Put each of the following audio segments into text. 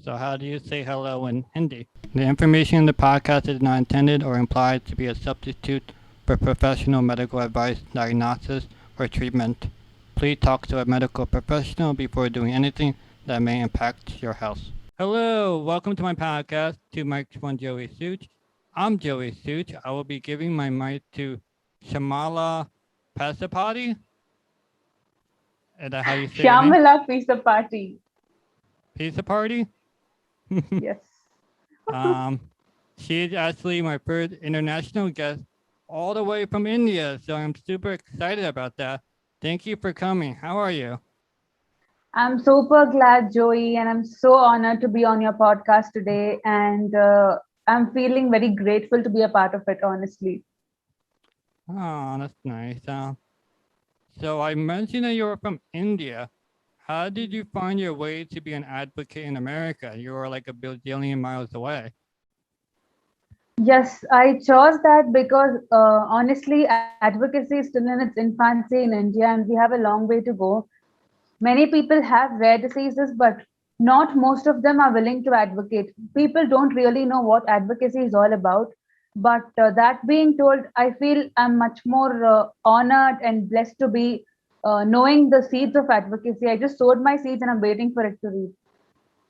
So how do you say hello in Hindi? The information in the podcast is not intended or implied to be a substitute for professional medical advice, diagnosis, or treatment. Please talk to a medical professional before doing anything that may impact your health. Hello, welcome to my podcast, to Mics One JoeySooch. I'm JoeySooch. I will be giving my mic to Shyamala Pessapati. Is that how you say your name? Shyamala Pessapati. Pizza Party? Yes. She is actually my first international guest all the way from India, so I'm super excited about that. Thank you for coming. How are you? I'm super glad, Joey, and I'm so honored to be on your podcast today. And I'm feeling very grateful to be a part of it, honestly. Oh, that's nice. So I mentioned that you were from India. How did you find your way to be an advocate in America? You were like a bazillion miles away. Yes, I chose that because honestly, advocacy is still in its infancy in India, and we have a long way to go. Many people have rare diseases, but not most of them are willing to advocate. People don't really know what advocacy is all about. But that being told, I feel I'm much more honored and blessed to be knowing the seeds of advocacy. I just sowed my seeds and I'm waiting for it to reap.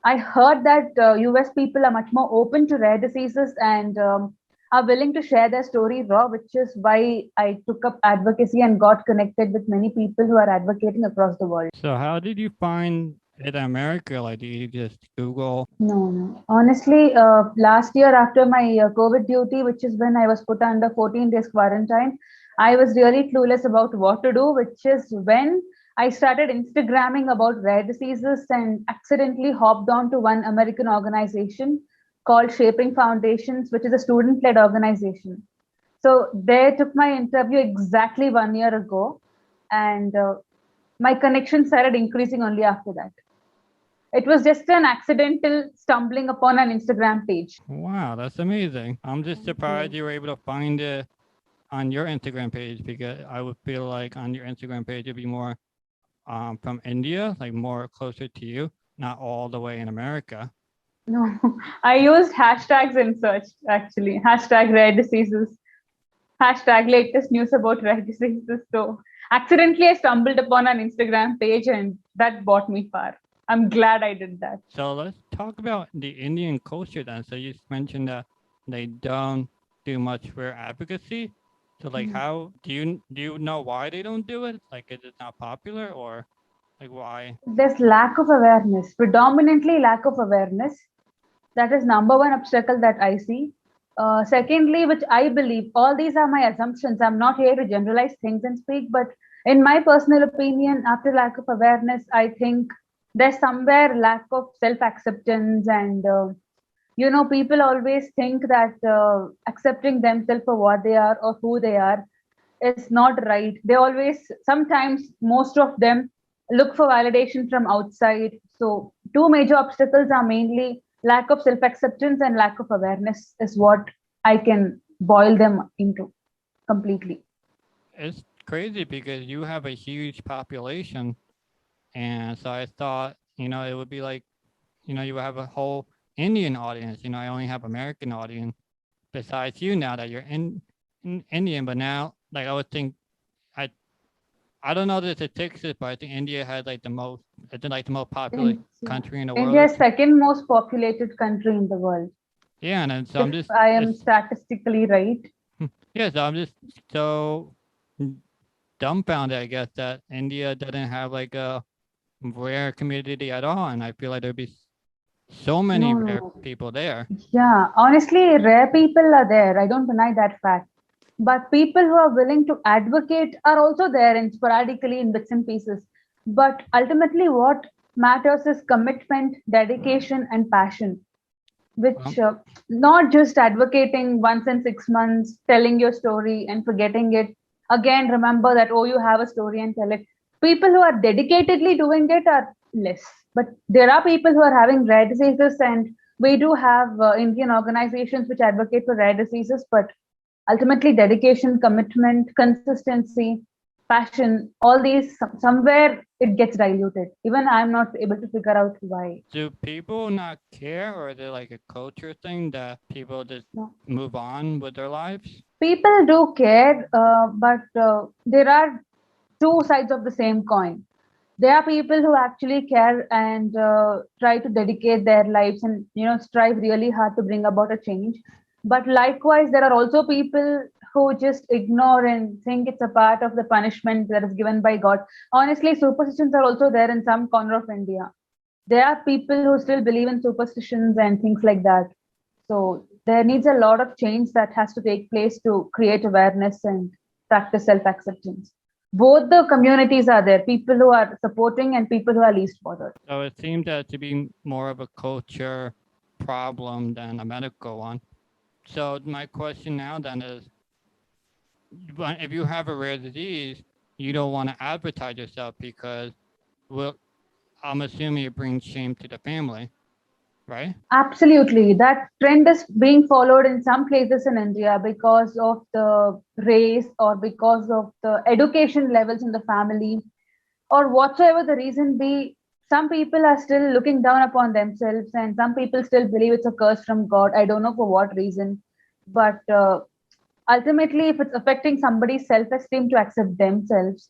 I heard that US people are much more open to rare diseases and are willing to share their story raw, which is why I took up advocacy and got connected with many people who are advocating across the world. So how did you find it in America? Like, did you just Google? No, no. Honestly, last year after my COVID duty, which is when I was put under 14 days quarantine, I was really clueless about what to do, which is when I started Instagramming about rare diseases and accidentally hopped on to one American organization called Shaping Foundations, which is a student led organization. So they took my interview exactly 1 year ago, and my connection started increasing only after that. It was just an accidental stumbling upon an Instagram page. Wow, that's amazing. I'm just surprised you were able to find it on your Instagram page, because I would feel like on your Instagram page it'd be more from India, like more closer to you, not all the way in America. No, I used hashtags in search actually. Hashtag rare diseases, hashtag latest news about rare diseases. So accidentally I stumbled upon an Instagram page and that brought me far. I'm glad I did that. So let's talk about the Indian culture then. So you mentioned that they don't do much for advocacy. So like, how do you know why they don't do it? Like, is it not popular, or like why? There's lack of awareness, predominantly lack of awareness. That is number one obstacle that I see. Secondly, which I believe, all these are my assumptions. I'm not here to generalize things and speak, but in my personal opinion, after lack of awareness, I think there's somewhere lack of self acceptance. And, people always think that accepting themselves for what they are or who they are is not right. They always, sometimes, most of them look for validation from outside. So, two major obstacles are mainly lack of self acceptance and lack of awareness, is what I can boil them into completely. It's crazy because you have a huge population, and so I thought, it would be like, you would have a whole Indian audience. I only have American audience besides you now that you're in Indian, but now like I would think I I don't know the statistics, but I think India has like the most, it's like the most popular Yeah. country in the India world. is second most populated country in the world, Yeah, and then, so I'm if just I am statistically right. yeah, so I'm just so dumbfounded, I guess, that India doesn't have like a rare community at all, and I feel like there'd be so many No, rare no. people there. Yeah, honestly, rare people are there. I don't deny that fact. But people who are willing to advocate are also there in sporadically in bits and pieces. But ultimately, what matters is commitment, dedication, and passion, which Um, not just advocating once in 6 months, telling your story and forgetting it. Again, remember that, oh, you have a story and tell it. People who are dedicatedly doing it are less. But there are people who are having rare diseases, and we do have Indian organizations which advocate for rare diseases, but ultimately dedication, commitment, consistency, passion, all these somewhere it gets diluted. Even I'm not able to figure out why. Do people not care, or is it like a culture thing that people just No. move on with their lives? People do care, but there are two sides of the same coin. There are people who actually care and try to dedicate their lives and strive really hard to bring about a change. But likewise, there are also people who just ignore and think it's a part of the punishment that is given by God. Honestly, superstitions are also there in some corner of India. There are people who still believe in superstitions and things like that. So there needs a lot of change that has to take place to create awareness and practice self acceptance. Both the communities are there, people who are supporting and people who are least bothered. So it seems that to be more of a culture problem than a medical one. So my question now then is, if you have a rare disease, you don't want to advertise yourself because, well, I'm assuming it brings shame to the family, right? Absolutely. That trend is being followed in some places in India because of the race or because of the education levels in the family or whatsoever the reason be. Some people are still looking down upon themselves and some people still believe it's a curse from God. I don't know for what reason. But ultimately, if it's affecting somebody's self esteem to accept themselves,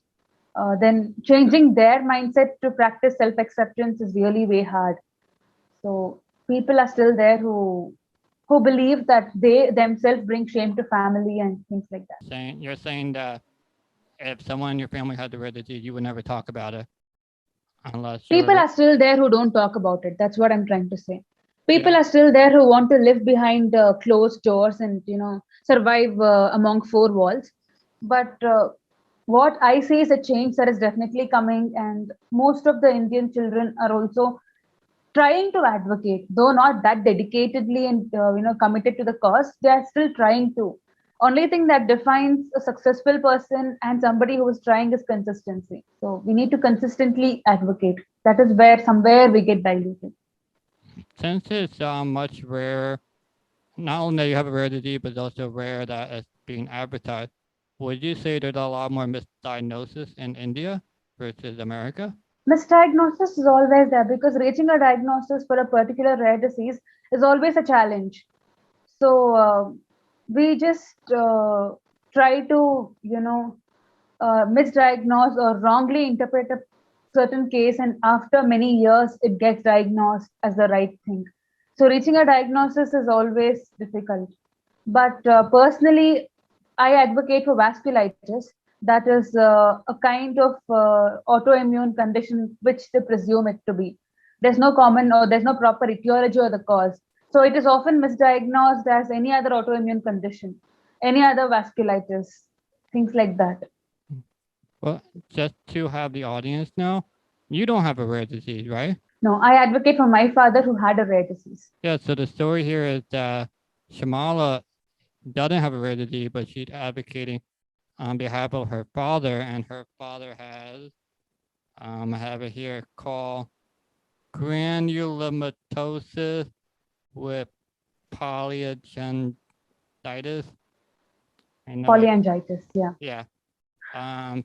then changing their mindset to practice self acceptance is really way hard. So people are still there who believe that they themselves bring shame to family and things like that. You're saying that if someone in your family had the rare disease, you would never talk about it unless you're People are still there who don't talk about it. That's what I'm trying to say. People yeah. are still there who want to live behind closed doors and survive among four walls. But what I see is a change that is definitely coming, and most of the Indian children are also trying to advocate, though not that dedicatedly and committed to the cause. They are still trying to. Only thing that defines a successful person and somebody who is trying is consistency. So we need to consistently advocate. That is where somewhere we get diluted. Since it's much rare, not only that you have a rare disease, but it's also rare that it's being advertised. Would you say there's a lot more misdiagnosis in India versus America? Misdiagnosis is always there because reaching a diagnosis for a particular rare disease is always a challenge. So we just try to, misdiagnose or wrongly interpret a certain case, and after many years, it gets diagnosed as the right thing. So reaching a diagnosis is always difficult. But personally, I advocate for vasculitis. That is a kind of autoimmune condition which they presume it to be. There's no proper etiology or the cause. So it is often misdiagnosed as any other autoimmune condition, any other vasculitis, things like that. Well, just to have the audience know, you don't have a rare disease, right? No, I advocate for my father who had a rare disease. Yeah, so the story here is that Shyamala doesn't have a rare disease, but she's advocating on behalf of her father, and her father has, I have it here, called granulomatosis with polyangiitis. I know it. Polyangiitis, yeah. Yeah. Um,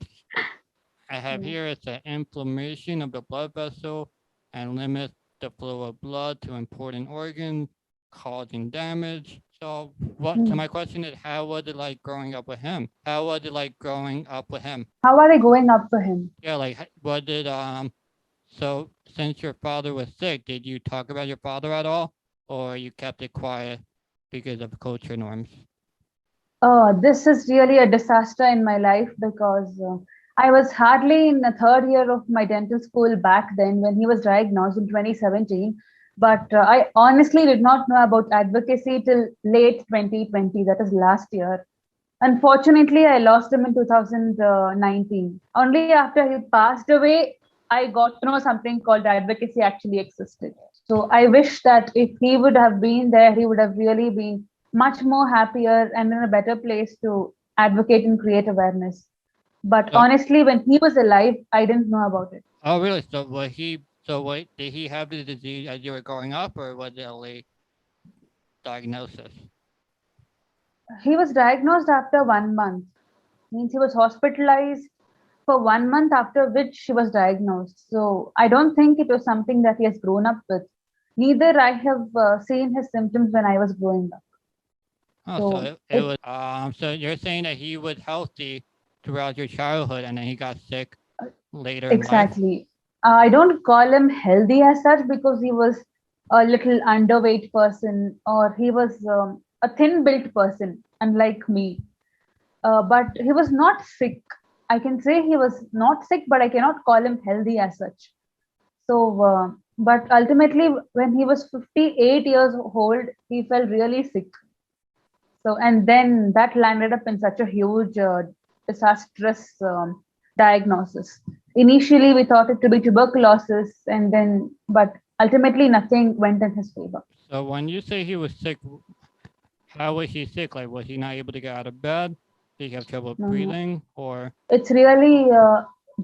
I have here it's an inflammation of the blood vessel and limits the flow of blood to important organs, causing damage. So what? So Hmm. my question is, how was it like growing up with him? How was it like growing up with him? How are they going up for him? Yeah, like what did So since your father was sick, did you talk about your father at all, or you kept it quiet because of culture norms? Oh, this is really a disaster in my life because I was hardly in the third year of my dental school back then when he was diagnosed in 2017. But I honestly did not know about advocacy till late 2020, that is last year. Unfortunately, I lost him in 2019. Only after he passed away, I got to know something called advocacy actually existed. So I wish that if he would have been there, he would have really been much more happier and in a better place to advocate and create awareness. But So, honestly, when he was alive, I didn't know about it. oh really? So was he? So what did he have the disease as you were growing up, or was it a late diagnosis? He was diagnosed after 1 month, means he was hospitalized. for 1 month, after which she was diagnosed. So I don't think it was something that he has grown up with. Neither I have seen his symptoms when I was growing up. Oh, so So it was. So you're saying that he was healthy throughout your childhood, and then he got sick later in life. exactly. I don't call him healthy as such because he was a little underweight person or he was a thin built person, unlike me. But he was not sick. I can say he was not sick, but I cannot call him healthy as such. So, but ultimately, when he was 58 years old, he fell really sick. So, and then that landed up in such a huge, disastrous diagnosis. Initially, we thought it to be tuberculosis, and then, but ultimately, nothing went in his favor. So when you say he was sick, how was he sick? Like, was he not able to get out of bed? Did he have trouble No, no. breathing? Or It's really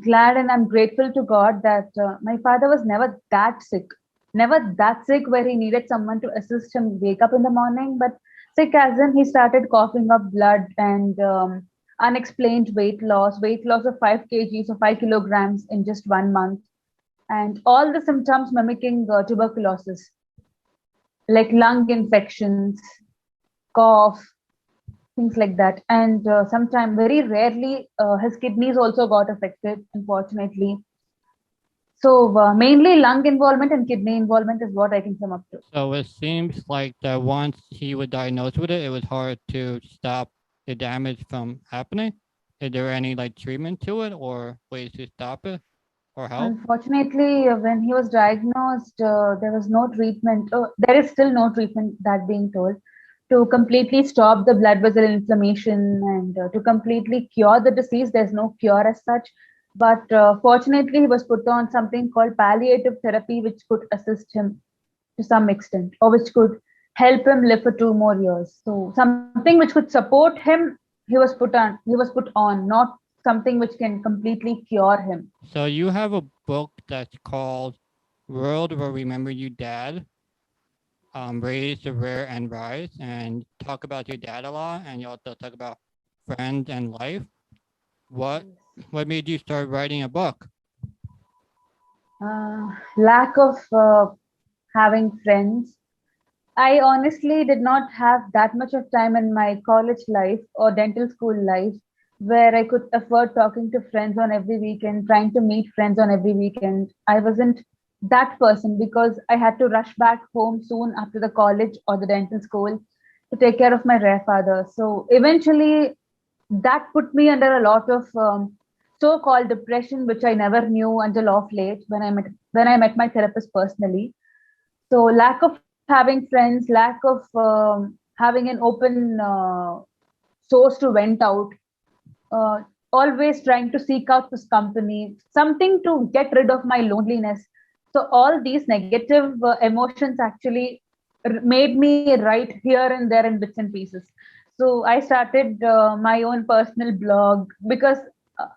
glad and I'm grateful to God that my father was never that sick. Never that sick where he needed someone to assist him wake up in the morning, but sick as in he started coughing up blood and unexplained weight loss of 5 kgs or 5 kilograms in just 1 month, and all the symptoms mimicking tuberculosis, like lung infections, cough, things like that. And sometimes, very rarely, his kidneys also got affected, unfortunately. So mainly lung involvement and kidney involvement is what I can sum up to. so it seems like that once he was diagnosed with it, it was hard to stop the damage from happening. Is there any like treatment to it or ways to stop it or help? Unfortunately, when he was diagnosed, there was no treatment. There is still no treatment that being told to completely stop the blood vessel inflammation and to completely cure the disease. There's no cure as such. But fortunately, he was put on something called palliative therapy, which could assist him to some extent, or which could help him live for 2 more years. So something which could support him, he was put on, not something which can completely cure him. So you have a book that's called World Will Remember You Dad, Raise the Rare and Rise, and talk about your dad a lot, and you also talk about friends and life. What what made you start writing a book? Lack of having friends. I honestly did not have that much of time in my college life or dental school life where I could afford talking to friends on every weekend, trying to meet friends on every weekend. I wasn't that person because I had to rush back home soon after the college or the dental school to take care of my rare father. So eventually, that put me under a lot of so-called depression, which I never knew until off late when I met my therapist personally. So lack of having friends, lack of having an open source to vent out, uh, always trying to seek out this company, something to get rid of my loneliness. So all these negative emotions actually made me write here and there in bits and pieces. So I started my own personal blog because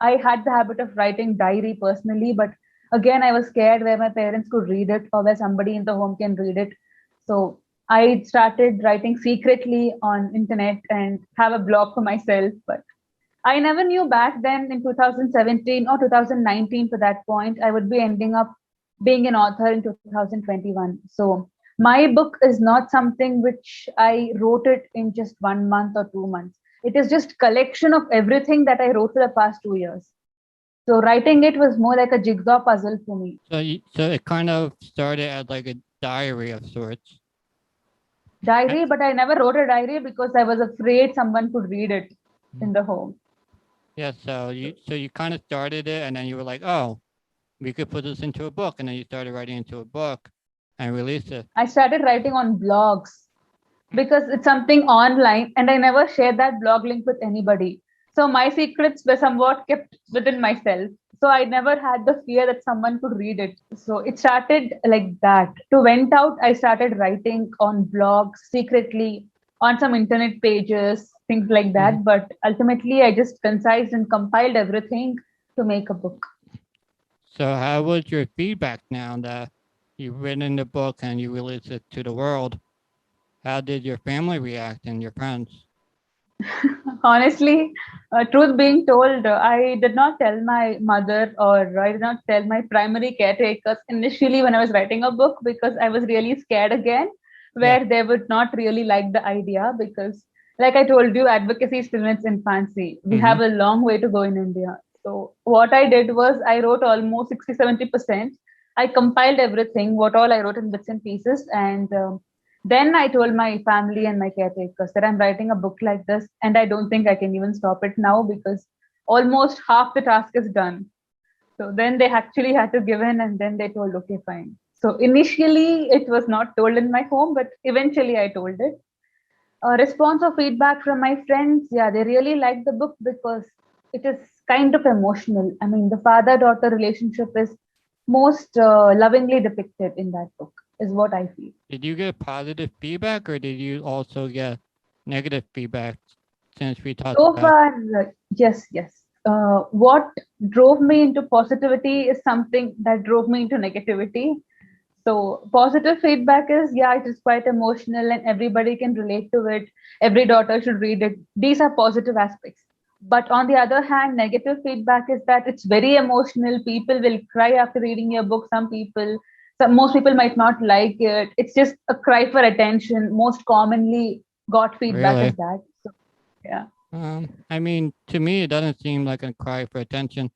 I had the habit of writing diary personally, but again I was scared where my parents could read it or where somebody in the home can read it. So I started writing secretly on internet and have a blog for myself. But I never knew back then in 2017 or 2019 for that point, I would be ending up being an author in 2021. So my book is not something which I wrote it in just 1 month or 2 months. It is just collection of everything that I wrote for the past 2 years. So writing it was more like a jigsaw puzzle for me. So it kind of started as like a diary of sorts. Diary, but I never wrote a diary because I was afraid someone could read it in the home. Yeah, so you kind of started it, and then you were like, oh, we could put this into a book, and then you started writing into a book and released it. I started writing on blogs because it's something online and I never shared that blog link with anybody. So my secrets were somewhat kept within myself. So I never had the fear that someone could read it. So it started like that. To vent out, I started writing on blogs secretly on some internet pages, things like that. But ultimately, I just concised and compiled everything to make a book. So how was your feedback now that you've written the book and you released it to the world? How did your family react and your friends? Honestly, truth being told, I did not tell my mother or I did not tell my primary caretakers initially when I was writing a book because I was really scared again, Yeah. where they would not really like the idea because, like I told you, advocacy is still in its infancy. We Mm-hmm. have a long way to go in India. So, what I did was I wrote almost 60-70%. I compiled everything, what all I wrote in bits and pieces, and then I told my family and my caretakers that I'm writing a book like this, and I don't think I can even stop it now because almost half the task is done. So then they actually had to give in, and then they told, okay, fine. So initially, it was not told in my home, but eventually I told it. A response or feedback from my friends, yeah, they really liked the book because it is kind of emotional. I mean, the father daughter relationship is most lovingly depicted in that book, is what I feel. Did you get positive feedback or did you also get negative feedback since we talked So about? far, yes, yes. What drove me into positivity is something that drove me into negativity. So, positive feedback is, yeah, it is quite emotional and everybody can relate to it. Every daughter should read it. These are positive aspects. But on the other hand, negative feedback is that it's very emotional. People will cry after reading your book. Most people might not like it. It's just a cry for attention. Most commonly got feedback Really? is that. So, yeah. I mean, to me, it doesn't seem like a cry for attention.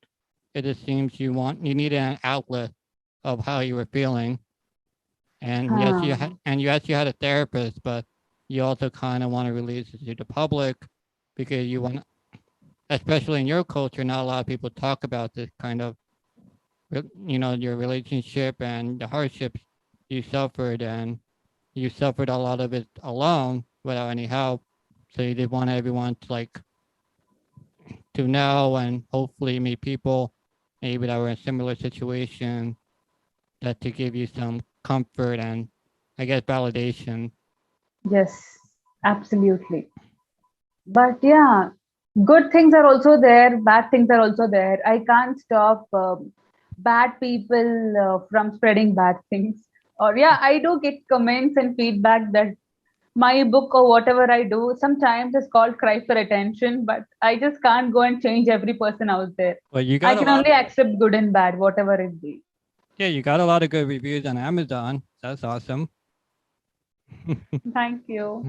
It just seems you needed an outlet of how you were feeling. And yes, Huh. you had a therapist, but you also kind of want to release it to the public because you want, especially in your culture, not a lot of people talk about this kind of, your relationship and the hardships you suffered, and you suffered a lot of it alone without any help. So you did want everyone to know and hopefully meet people maybe that were in a similar situation that to give you some comfort and I guess validation. Yes, absolutely. But yeah, good things are also there, bad things are also there. I can't stop bad people from spreading bad things. Or yeah, I do get comments and feedback that my book or whatever I do sometimes is called cry for attention, but I just can't go and change every person out there. But you I got a can lot. only accept good and bad, whatever it be. Yeah, you got a lot of good reviews on Amazon. That's awesome. Thank you.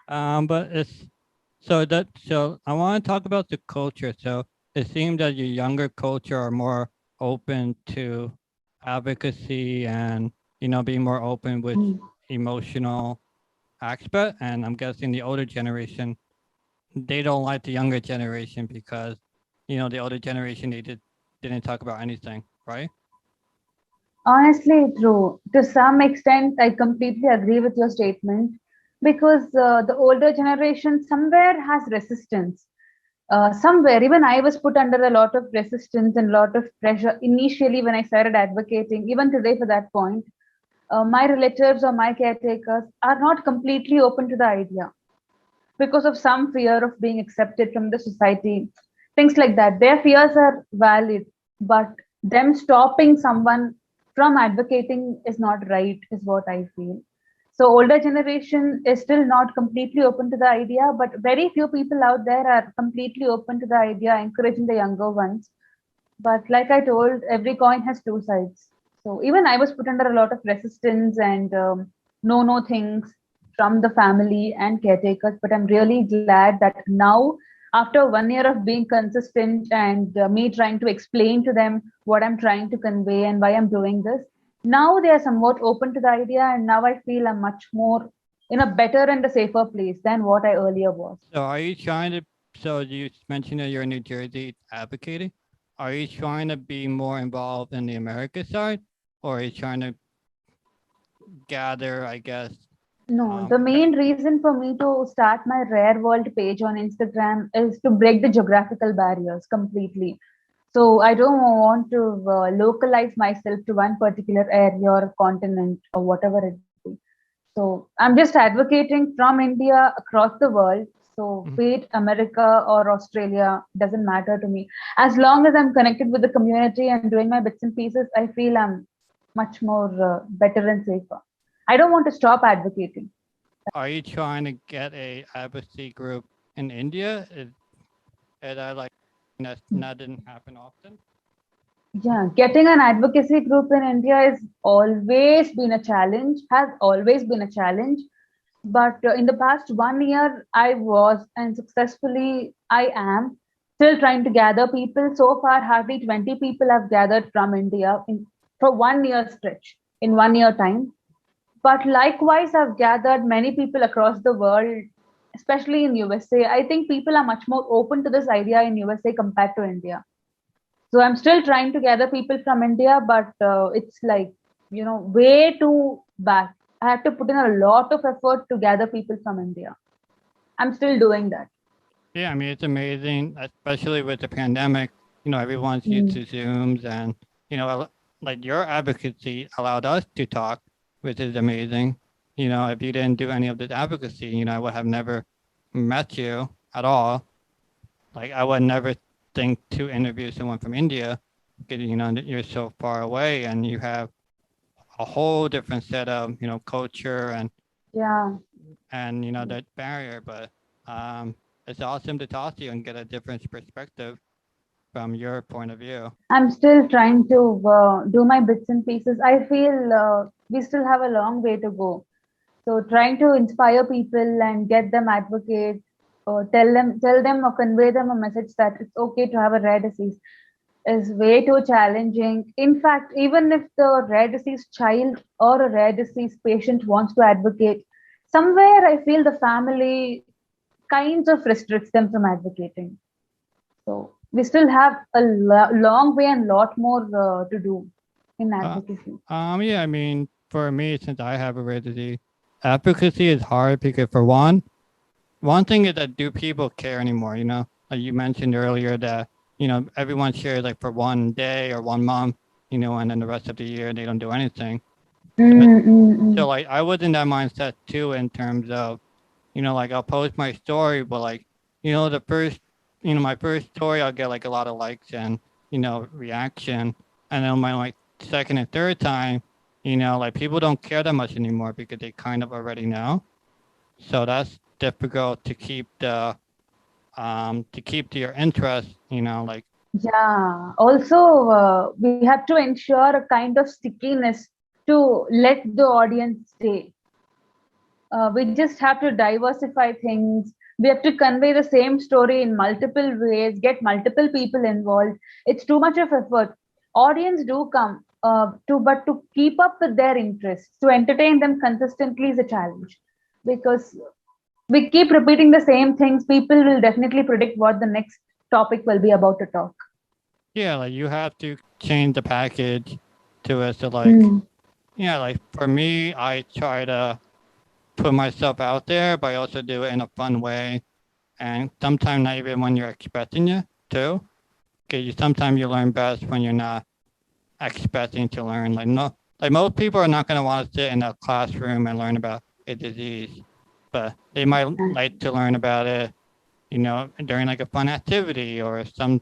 But so I want to talk about the culture. So it seems that your younger culture are more open to advocacy and being more open with Hmm. emotional aspect. And I'm guessing the older generation, they don't like the younger generation because the older generation didn't talk about anything, right? Honestly, true. To some extent, I completely agree with your statement because the older generation somewhere has resistance. Somewhere, even I was put under a lot of resistance and a lot of pressure initially when I started advocating, even today for that point. My relatives or my caretakers are not completely open to the idea because of some fear of being accepted from the society, things like that. Their fears are valid, but them stopping someone from advocating is not right, is what I feel. So older generation is still not completely open to the idea, but very few people out there are completely open to the idea, encouraging the younger ones. But like I told, every coin has two sides. So even I was put under a lot of resistance and no things from the family and caretakers. But I'm really glad that now, after 1 year of being consistent and me trying to explain to them what I'm trying to convey and why I'm doing this, now they are somewhat open to the idea. And now I feel I'm much more in a better and a safer place than what I earlier was. So are you trying to? So you mentioned that you're in New Jersey advocating. Are you trying to be more involved in the America side, or are you trying to gather, I guess? No, the main reason for me to start my Rare World page on Instagram is to break the geographical barriers completely. So I don't want to localize myself to one particular area or continent or whatever it be. So I'm just advocating from India across the world. So Mhm. be it America or Australia, doesn't matter to me. As long as I'm connected with the community and doing my bits and pieces, I feel I'm much more better and safer. I don't want to stop advocating. Are you trying to get a advocacy group in India? Is that like that didn't happen often? Yeah, getting an advocacy group in India has always been a challenge, has always been a challenge. But in the past 1 year, I was and successfully I am still trying to gather people. So far, hardly 20 people have gathered from India for 1 year stretch in 1 year time. But likewise, I've gathered many people across the world, especially in USA. I think people are much more open to this idea in USA compared to India. So I'm still trying to gather people from India, but it's like, way too back. I have to put in a lot of effort to gather people from India. I'm still doing that. Yeah, I mean, it's amazing, especially with the pandemic. Everyone's used to Zooms, and like your advocacy allowed us to talk, which is amazing. If you didn't do any of this advocacy, I would have never met you at all. Like, I would never think to interview someone from India because, you're so far away and you have a whole different set of, culture and Yeah. that barrier. But it's awesome to talk to you and get a different perspective from your point of view. I'm still trying to do my bits and pieces. I feel we still have a long way to go. So trying to inspire people and get them advocate, or tell them or convey them a message that it's okay to have a rare disease is way too challenging. In fact, even if the rare disease child or a rare disease patient wants to advocate, somewhere I feel the family kinds of restricts them from advocating. So we still have a long way and lot more to do in advocacy. Yeah, I mean, for me, since I have a rare disease, advocacy is hard because for one thing is that do people care anymore? Like you mentioned earlier that everyone shares like for 1 day or 1 month, and then the rest of the year they don't do anything. So like I was in that mindset too in terms of, like I'll post my story, but like, the first, my first story, I'll get like a lot of likes and, reaction. And then my like second and third time, like people don't care that much anymore because they kind of already know. So that's difficult to keep to your interest, like. Yeah. Also, we have to ensure a kind of stickiness to let the audience stay. We just have to diversify things. We have to convey the same story in multiple ways, get multiple people involved. It's too much of effort. Audience do come but to keep up with their interests, to entertain them consistently is a challenge because we keep repeating the same things. People will definitely predict what the next topic will be about to talk. Yeah, like you have to change the package to it. So like, like for me, I try to put myself out there, but I also do it in a fun way. And sometimes not even when you're expecting it too. Because sometimes you learn best when you're not expecting to learn. Like most people are not going to want to sit in a classroom and learn about a disease, but they might like to learn about it, during like a fun activity or some,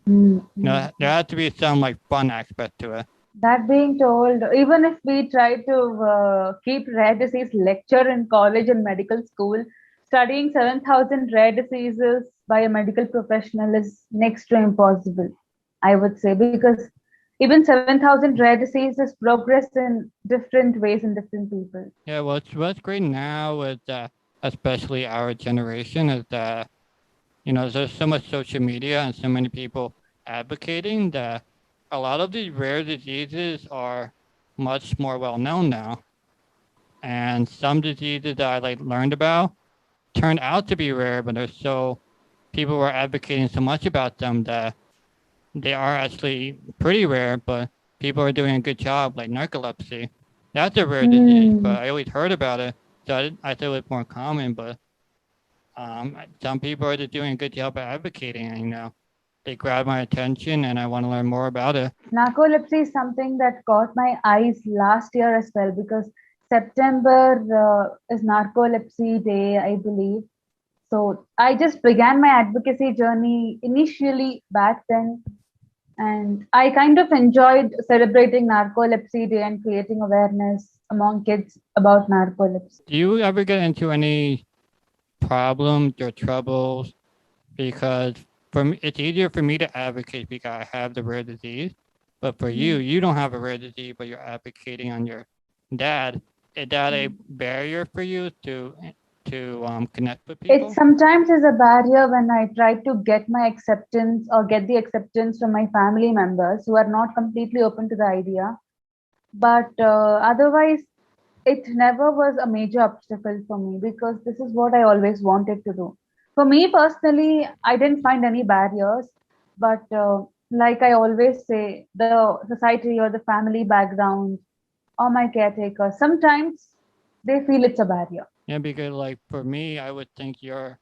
there has to be some like fun aspect to it. That being told, even if we try to keep rare disease lecture in college and medical school, studying 7,000 rare diseases by a medical professional is next to impossible, I would say, because even 7,000 rare diseases progress in different ways in different people. Yeah, what's great now is that, especially our generation, is that, there's so much social media and so many people advocating that a lot of these rare diseases are much more well known now. And some diseases that I like learned about turned out to be rare, but people were advocating so much about them that they are actually pretty rare, but people are doing a good job, like narcolepsy. That's a rare disease, but I always heard about it, so I thought it was more common, but some people are just doing a good job at advocating, and, they grab my attention and I want to learn more about it. Narcolepsy is something that caught my eyes last year as well because September is Narcolepsy Day, I believe. So I just began my advocacy journey initially back then. And I kind of enjoyed celebrating Narcolepsy Day and creating awareness among kids about narcolepsy. Do you ever get into any problems or troubles because for me, it's easier for me to advocate because I have the rare disease. But for you, Mm. you don't have a rare disease, but you're advocating on your dad. Is that a barrier for you to connect with It people? sometimes is a barrier when I try to get my acceptance or get the acceptance from my family members who are not completely open to the idea. But otherwise, it never was a major obstacle for me because this is what I always wanted to do. For me personally, I didn't find any barriers, but like I always say, the society or the family background or my caretaker, sometimes they feel it's a barrier. Yeah, because like for me, I would think you're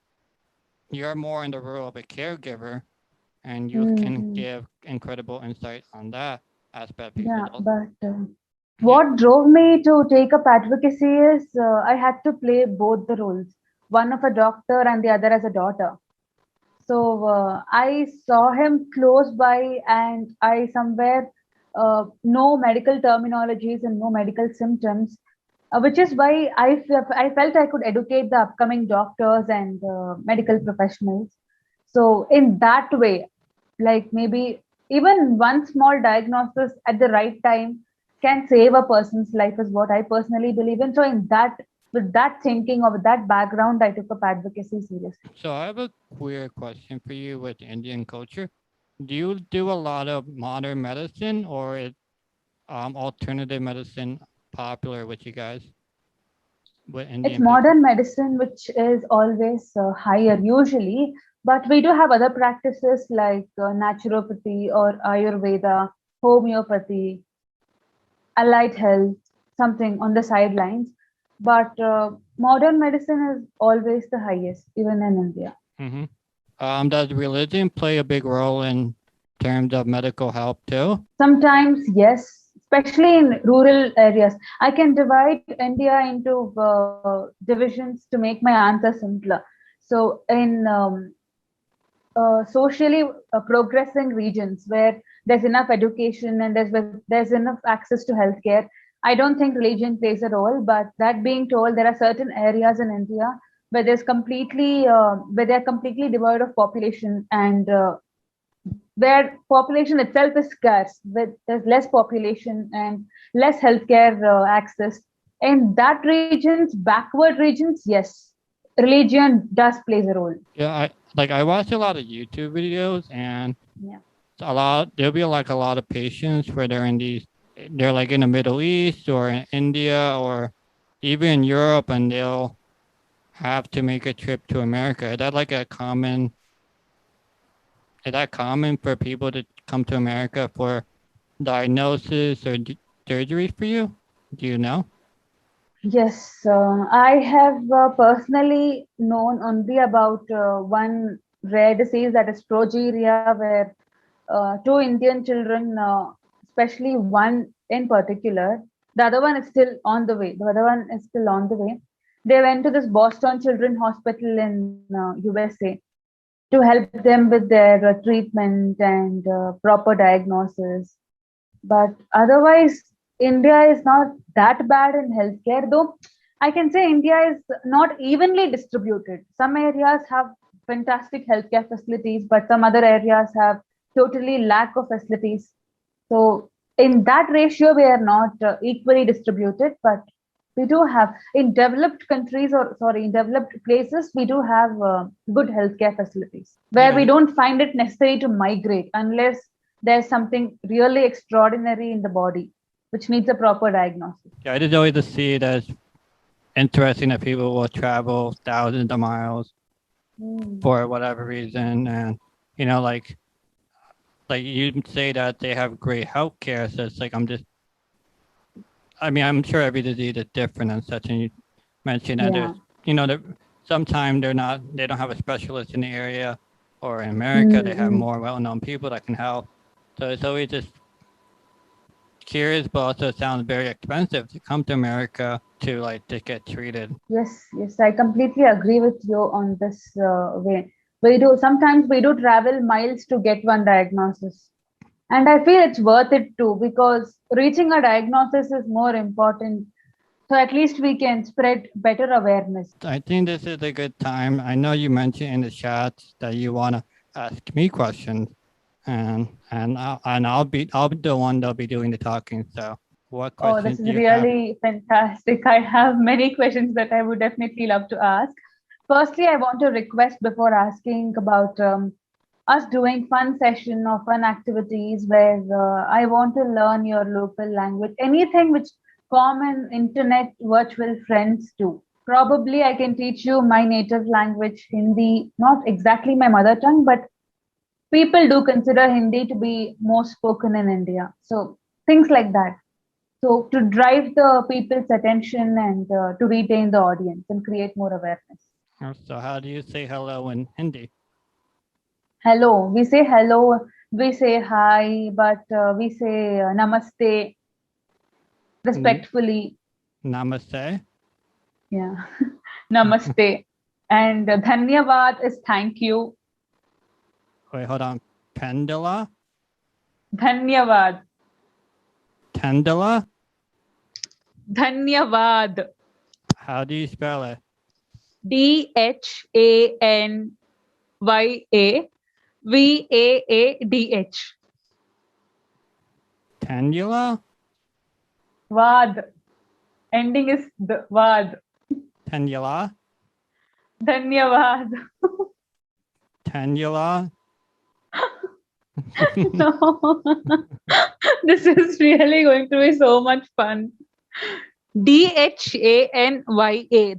more in the role of a caregiver, and you can Hmm. give incredible insight on that aspect because Yeah, but yeah. what drove me to take up advocacy is I had to play both the roles, one of a doctor and the other as a daughter. So I saw him close by, and I somewhere know medical terminologies and know medical symptoms, which is why I felt I could educate the upcoming doctors and medical professionals. So in that way, like maybe even one small diagnosis at the right time can save a person's life is what I personally believe in. So in that, with that thinking or with that background, I took up advocacy seriously. So I have a queer question for you with Indian culture. Do you do a lot of modern medicine, or is alternative medicine popular with you guys with It's Indian people? modern medicine, which is always higher usually, but we do have other practices like naturopathy or Ayurveda, homeopathy, allied health, something on the sidelines. But modern medicine is always the highest, even in India. Mm-hmm. Does religion play a big role in terms of medical help too? Sometimes, yes, especially in rural areas. I can divide India into divisions to make my answer simpler. So, in socially progressing regions where there's enough education and there's enough access to healthcare, I don't think religion plays a role. But that being told, there are certain areas in India where they're completely devoid of population and where population itself is scarce, where there's less population and less healthcare access. In that regions, backward regions, yes, religion does plays a role. Yeah, I watch a lot of YouTube videos, and Yeah. there'll be like a lot of patients where they're like in the Middle East or in India or even in Europe, and they'll have to make a trip to America. Is that common for people to come to America for diagnosis or surgery for you? Do you know? Yes, I have personally known only about one rare disease, that is progeria, where two Indian children, especially one in particular, the other one is still on the way. The other one is still on the way. They went to this Boston Children Hospital in USA to help them with their treatment and proper diagnosis. But otherwise, India is not that bad in healthcare, though I can say India is not evenly distributed. Some areas have fantastic healthcare facilities, but some other areas have totally lack of facilities. So in that ratio, we are not equally distributed, but we do have in developed countries, or sorry, in developed places, we do have good healthcare facilities where we Yeah, don't find it necessary to migrate unless there's something really extraordinary in the body which needs a proper diagnosis. yeah. I just always see it as interesting that people will travel thousands of miles Mm. for whatever reason, and you know, like you say that they have great health care. So it's like I mean, I'm sure every disease is different and such, and you mentioned that Yeah. there's, sometimes they don't have a specialist in the area, or in America, they have Mm-mm. more well-known people that can help. So it's always just curious, but also it sounds very expensive to come to America to get treated. Yes, yes, I completely agree with you on this way. We do sometimes we do travel miles to get one diagnosis. And I feel it's worth it too because reaching a diagnosis is more important So at least we can spread better awareness. I think this is a good time. I know you mentioned in the chat that you want to ask me questions, and I'll be the one that'll be doing the talking. So, what Oh, this questions is do you have? really fantastic. I have many questions that I would definitely love to ask. Firstly, I want to request before asking about us doing fun session or fun activities where I want to learn your local language, anything which common internet virtual friends do. Probably I can teach you my native language, Hindi, not exactly my mother tongue, but people do consider Hindi to be more spoken in India. So things like that. So to drive the people's attention and to retain the audience and create more awareness. So, how do you say hello in Hindi? Hello, we say hello, we say hi, but we say namaste respectfully. Namaste. Yeah, namaste. And dhanyavad is thank you. Wait, hold on. Pendula? Dhanyavad. Tendula? Dhanyavad. How do you spell it? Dhanyavaadh. Tendula? Vad. Ending is the vad. Tendula? Dhanyavad. Tendula? No. This is really going to be so much fun. Dhanya.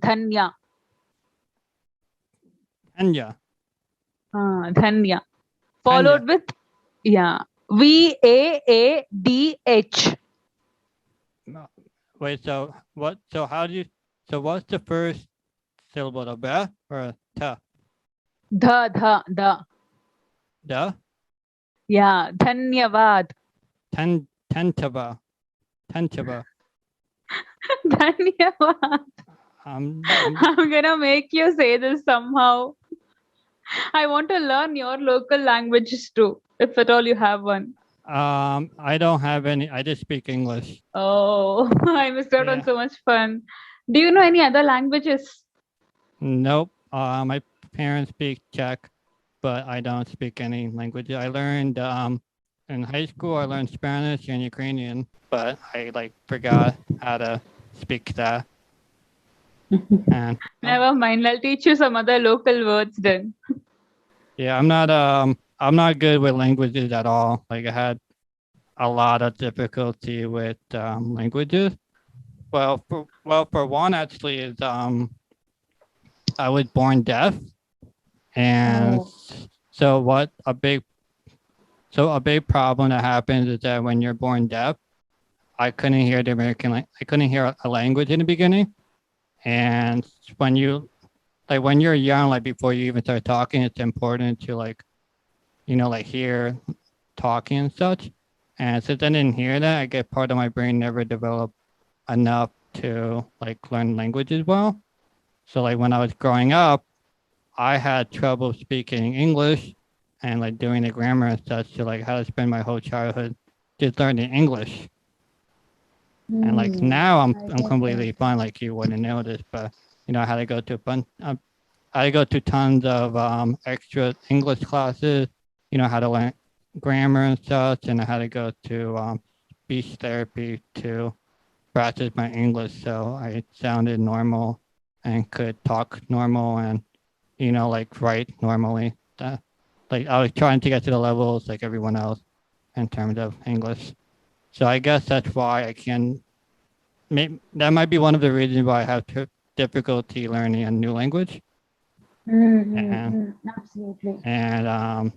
Dhanya. Tenya. Dhanya. Followed with Vaadh. No. Wait, so what? So how do you? So what's the first syllable? A ba or ta? The. Da? Yeah. Dhanyavad. Tentaba. Tentaba. Dhanyavad. I'm I'm gonna make you say this somehow. I want to learn your local languages too, if at all you have one. I don't have any. I just speak English. Oh, I missed out on Yeah. so much fun. Do you know any other languages? Nope. My parents speak Czech, but I don't speak any languages. I learned in high school. I learned Spanish and Ukrainian, but I forgot how to speak that. And Never mind. I'll teach you some other local words then. yeah, I'm not good with languages at all. I had a lot of difficulty with languages. Well, for one, actually, is I was born deaf, and so a big problem that happens is that when you're born deaf, I couldn't hear I couldn't hear a language in the beginning, and when you're young, before you even start talking, it's important to hear talking and such. And since I didn't hear that, I guess part of my brain never developed enough to learn languages well. So when I was growing up, I had trouble speaking English and doing the grammar and such to how to spend my whole childhood just learning English. And now I'm completely fine. You wouldn't know this, but I had to go to tons of extra English classes. How to learn grammar and such, and I had to go to speech therapy to practice my English so I sounded normal and could talk normal and write normally. I was trying to get to the levels like everyone else in terms of English. So I guess that's why I can. That might be one of the reasons why I have difficulty learning a new language. Absolutely. And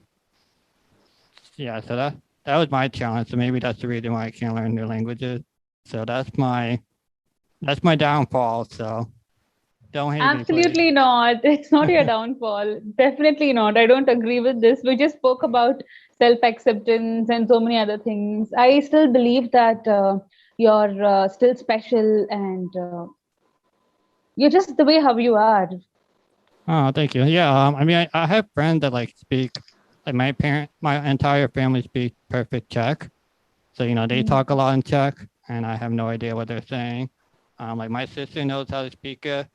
yeah, so that was my challenge. So maybe that's the reason why I can't learn new languages. So that's my downfall. So don't hate Absolutely me, not. It's not your downfall. Definitely not. I don't agree with this. We just spoke about self-acceptance and so many other things. I still believe that you're still special and you're just the way how you are. Oh, thank you. Yeah, I mean, I have friends that speak. My entire family speaks perfect Czech. So they talk a lot in Czech, and I have no idea what they're saying. Like my sister knows how to speak it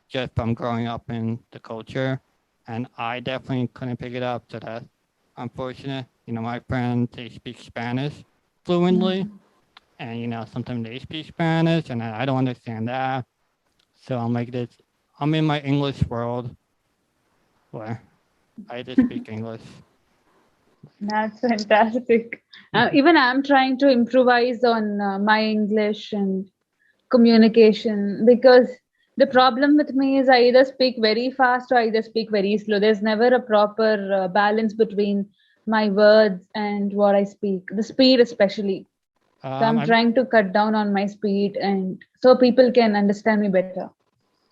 just from growing up in the culture, and I definitely couldn't pick it up. So that's unfortunate. My friends, they speak Spanish fluently, and sometimes they speak Spanish, and I don't understand that. So I'm like this. I'm in my English world where I just speak English. That's fantastic. Even I'm trying to improvise on my English and communication because the problem with me is I either speak very fast or I either speak very slow. There's never a proper balance between my words and what I speak, the speed especially. So I'm I'm trying to cut down on my speed and so people can understand me better.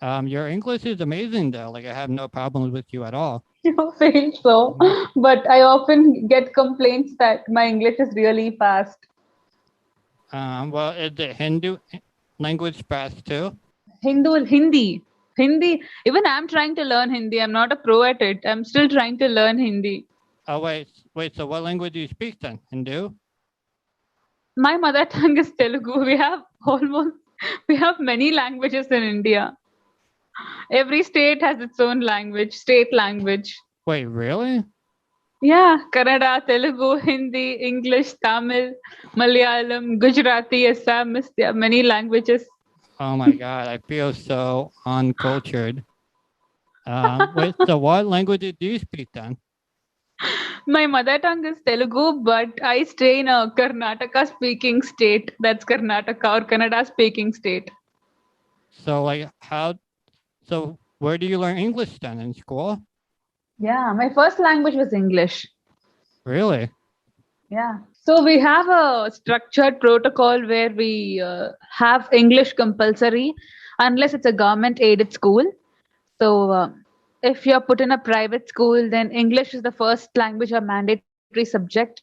Your English is amazing though. Like I have no problems with you at all. You feel so, but I often get complaints that my English is really fast. Well, is the Hindu language fast too? Hindi. Even I'm trying to learn Hindi. I'm not a pro at it. I'm still trying to learn Hindi. Oh wait. So what language do you speak then? Hindu? My mother tongue is Telugu. We have many languages in India. Every state has its own language, state language. Wait, really? Yeah, Kannada, Telugu, Hindi, English, Tamil, Malayalam, Gujarati, Assamese. There are many languages. Oh my God, I feel so uncultured. Wait, so what language do you speak then? My mother tongue is Telugu, but I stay in a Karnataka speaking state. That's Karnataka or Kannada speaking state. So like so where do you learn English then in school? Yeah, my first language was English. Really? Yeah. So we have a structured protocol where we have English compulsory unless it's a government aided school. So if you're put in a private school, then English is the first language or mandatory subject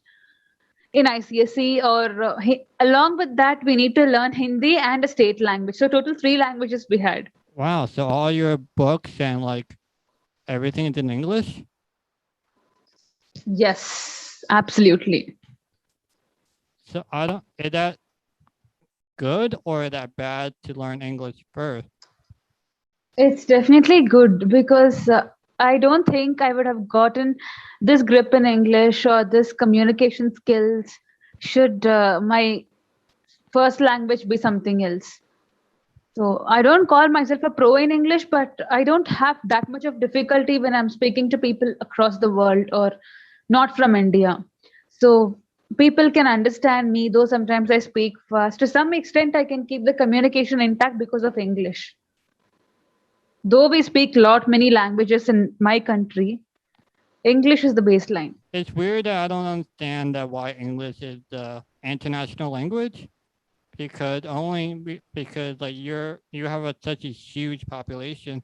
in ICSE, or along with that, we need to learn Hindi and a state language. So total 3 languages we had. Wow, so all your books and like everything is in English? Yes, absolutely. So is that good or is that bad to learn English first? It's definitely good because I don't think I would have gotten this grip in English or this communication skills should my first language be something else. So I don't call myself a pro in English, but I don't have that much of difficulty when I'm speaking to people across the world or not from India. So people can understand me, though sometimes I speak fast. To some extent, I can keep the communication intact because of English. Though we speak many languages in my country, English is the baseline. It's weird that I don't understand why English is the international language. Because like you have such a huge population,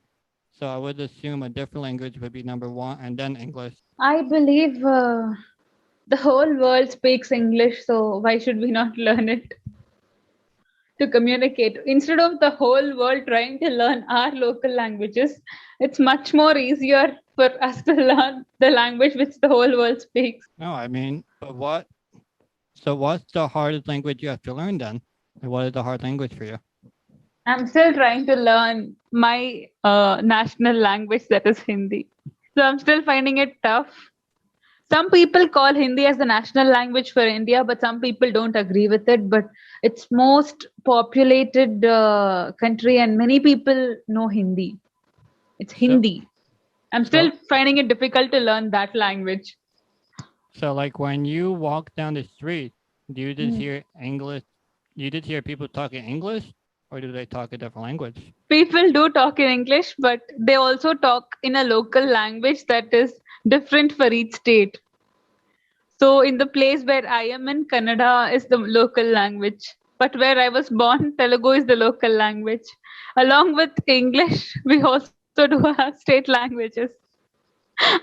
so I would assume a different language would be number one and then English. I believe the whole world speaks English, so why should we not learn it to communicate? Instead of the whole world trying to learn our local languages, it's much more easier for us to learn the language which the whole world speaks. No, I mean, but so what's the hardest language you have to learn then? And what is the hard language for you? I'm still trying to learn my national language, that is Hindi. So I'm still finding it tough. Some people call Hindi as the national language for India, but some people don't agree with it. But it's most populated country, and many people know Hindi. It's Hindi. I'm still finding it difficult to learn that language. So, like when you walk down the street, do you just hear English? You did hear people talking English, or do they talk a different language? People do talk in English, but they also talk in a local language that is different for each state. So in the place where I am in, Kannada is the local language. But where I was born, Telugu is the local language. Along with English, we also do have state languages.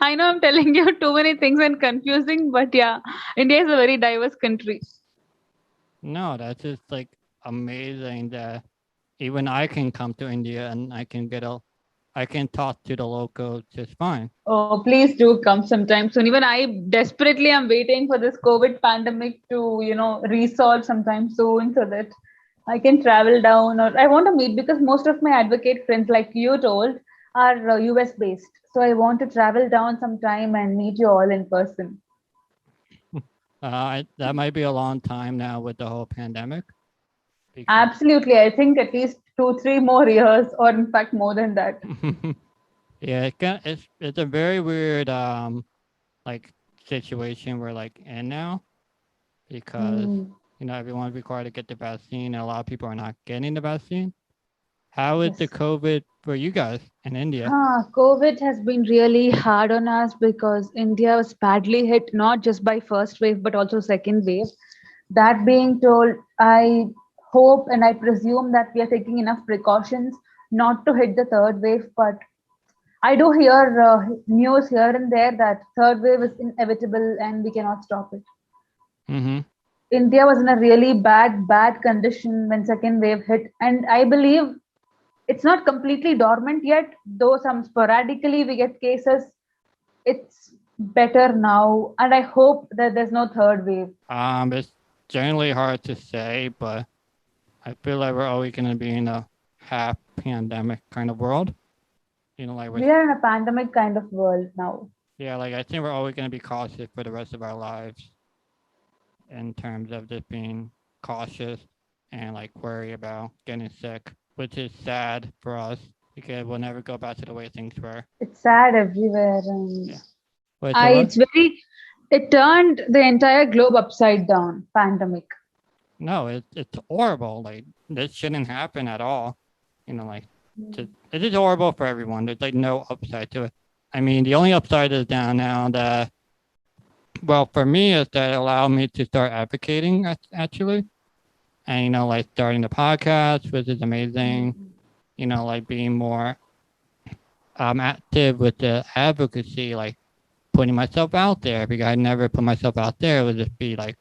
I know I'm telling you too many things and confusing, but yeah, India is a very diverse country. No, that's just like amazing that even I can come to India and I can talk to the locals just fine. Oh, please do come sometime soon. Even I desperately am waiting for this COVID pandemic to, resolve sometime soon so that I can travel down, or I want to meet because most of my advocate friends, like you told, are US based. So I want to travel down sometime and meet you all in person. That might be a long time now with the whole pandemic because Absolutely. I think at least 2, 3 more years, or in fact, more than that. yeah, it's a very weird like situation we're like in now because Mm, everyone's required to get the vaccine and a lot of people are not getting the vaccine. How is the yes. COVID for you guys in India? COVID has been really hard on us because India was badly hit not just by first wave but also second wave. That being told, I hope and I presume that we are taking enough precautions not to hit the third wave. But I do hear news here and there that third wave is inevitable and we cannot stop it. Mm-hmm. India was in a really bad condition when second wave hit, and I believe it's not completely dormant yet, though some sporadically we get cases. It's better now, and I hope that there's no third wave. It's generally hard to say, but I feel like we're always going to be in a half pandemic kind of world. Like We are in a pandemic kind of world now. yeah, like I think we're always going to be cautious for the rest of our lives in terms of just being cautious and like worry about getting sick, which is sad for us because we'll never go back to the way things were. It's sad everywhere, and Yeah. But I it's very it turned the entire globe upside down. Pandemic. no, it's horrible. Like this shouldn't happen at all. Like it is horrible for everyone. There's like no upside to it. I mean, the only upside is down now that well for me is that it allowed me to start advocating actually, and like starting the podcast, which is amazing. Like being more active with the advocacy, like putting myself out there because I never put myself out there. It would just be like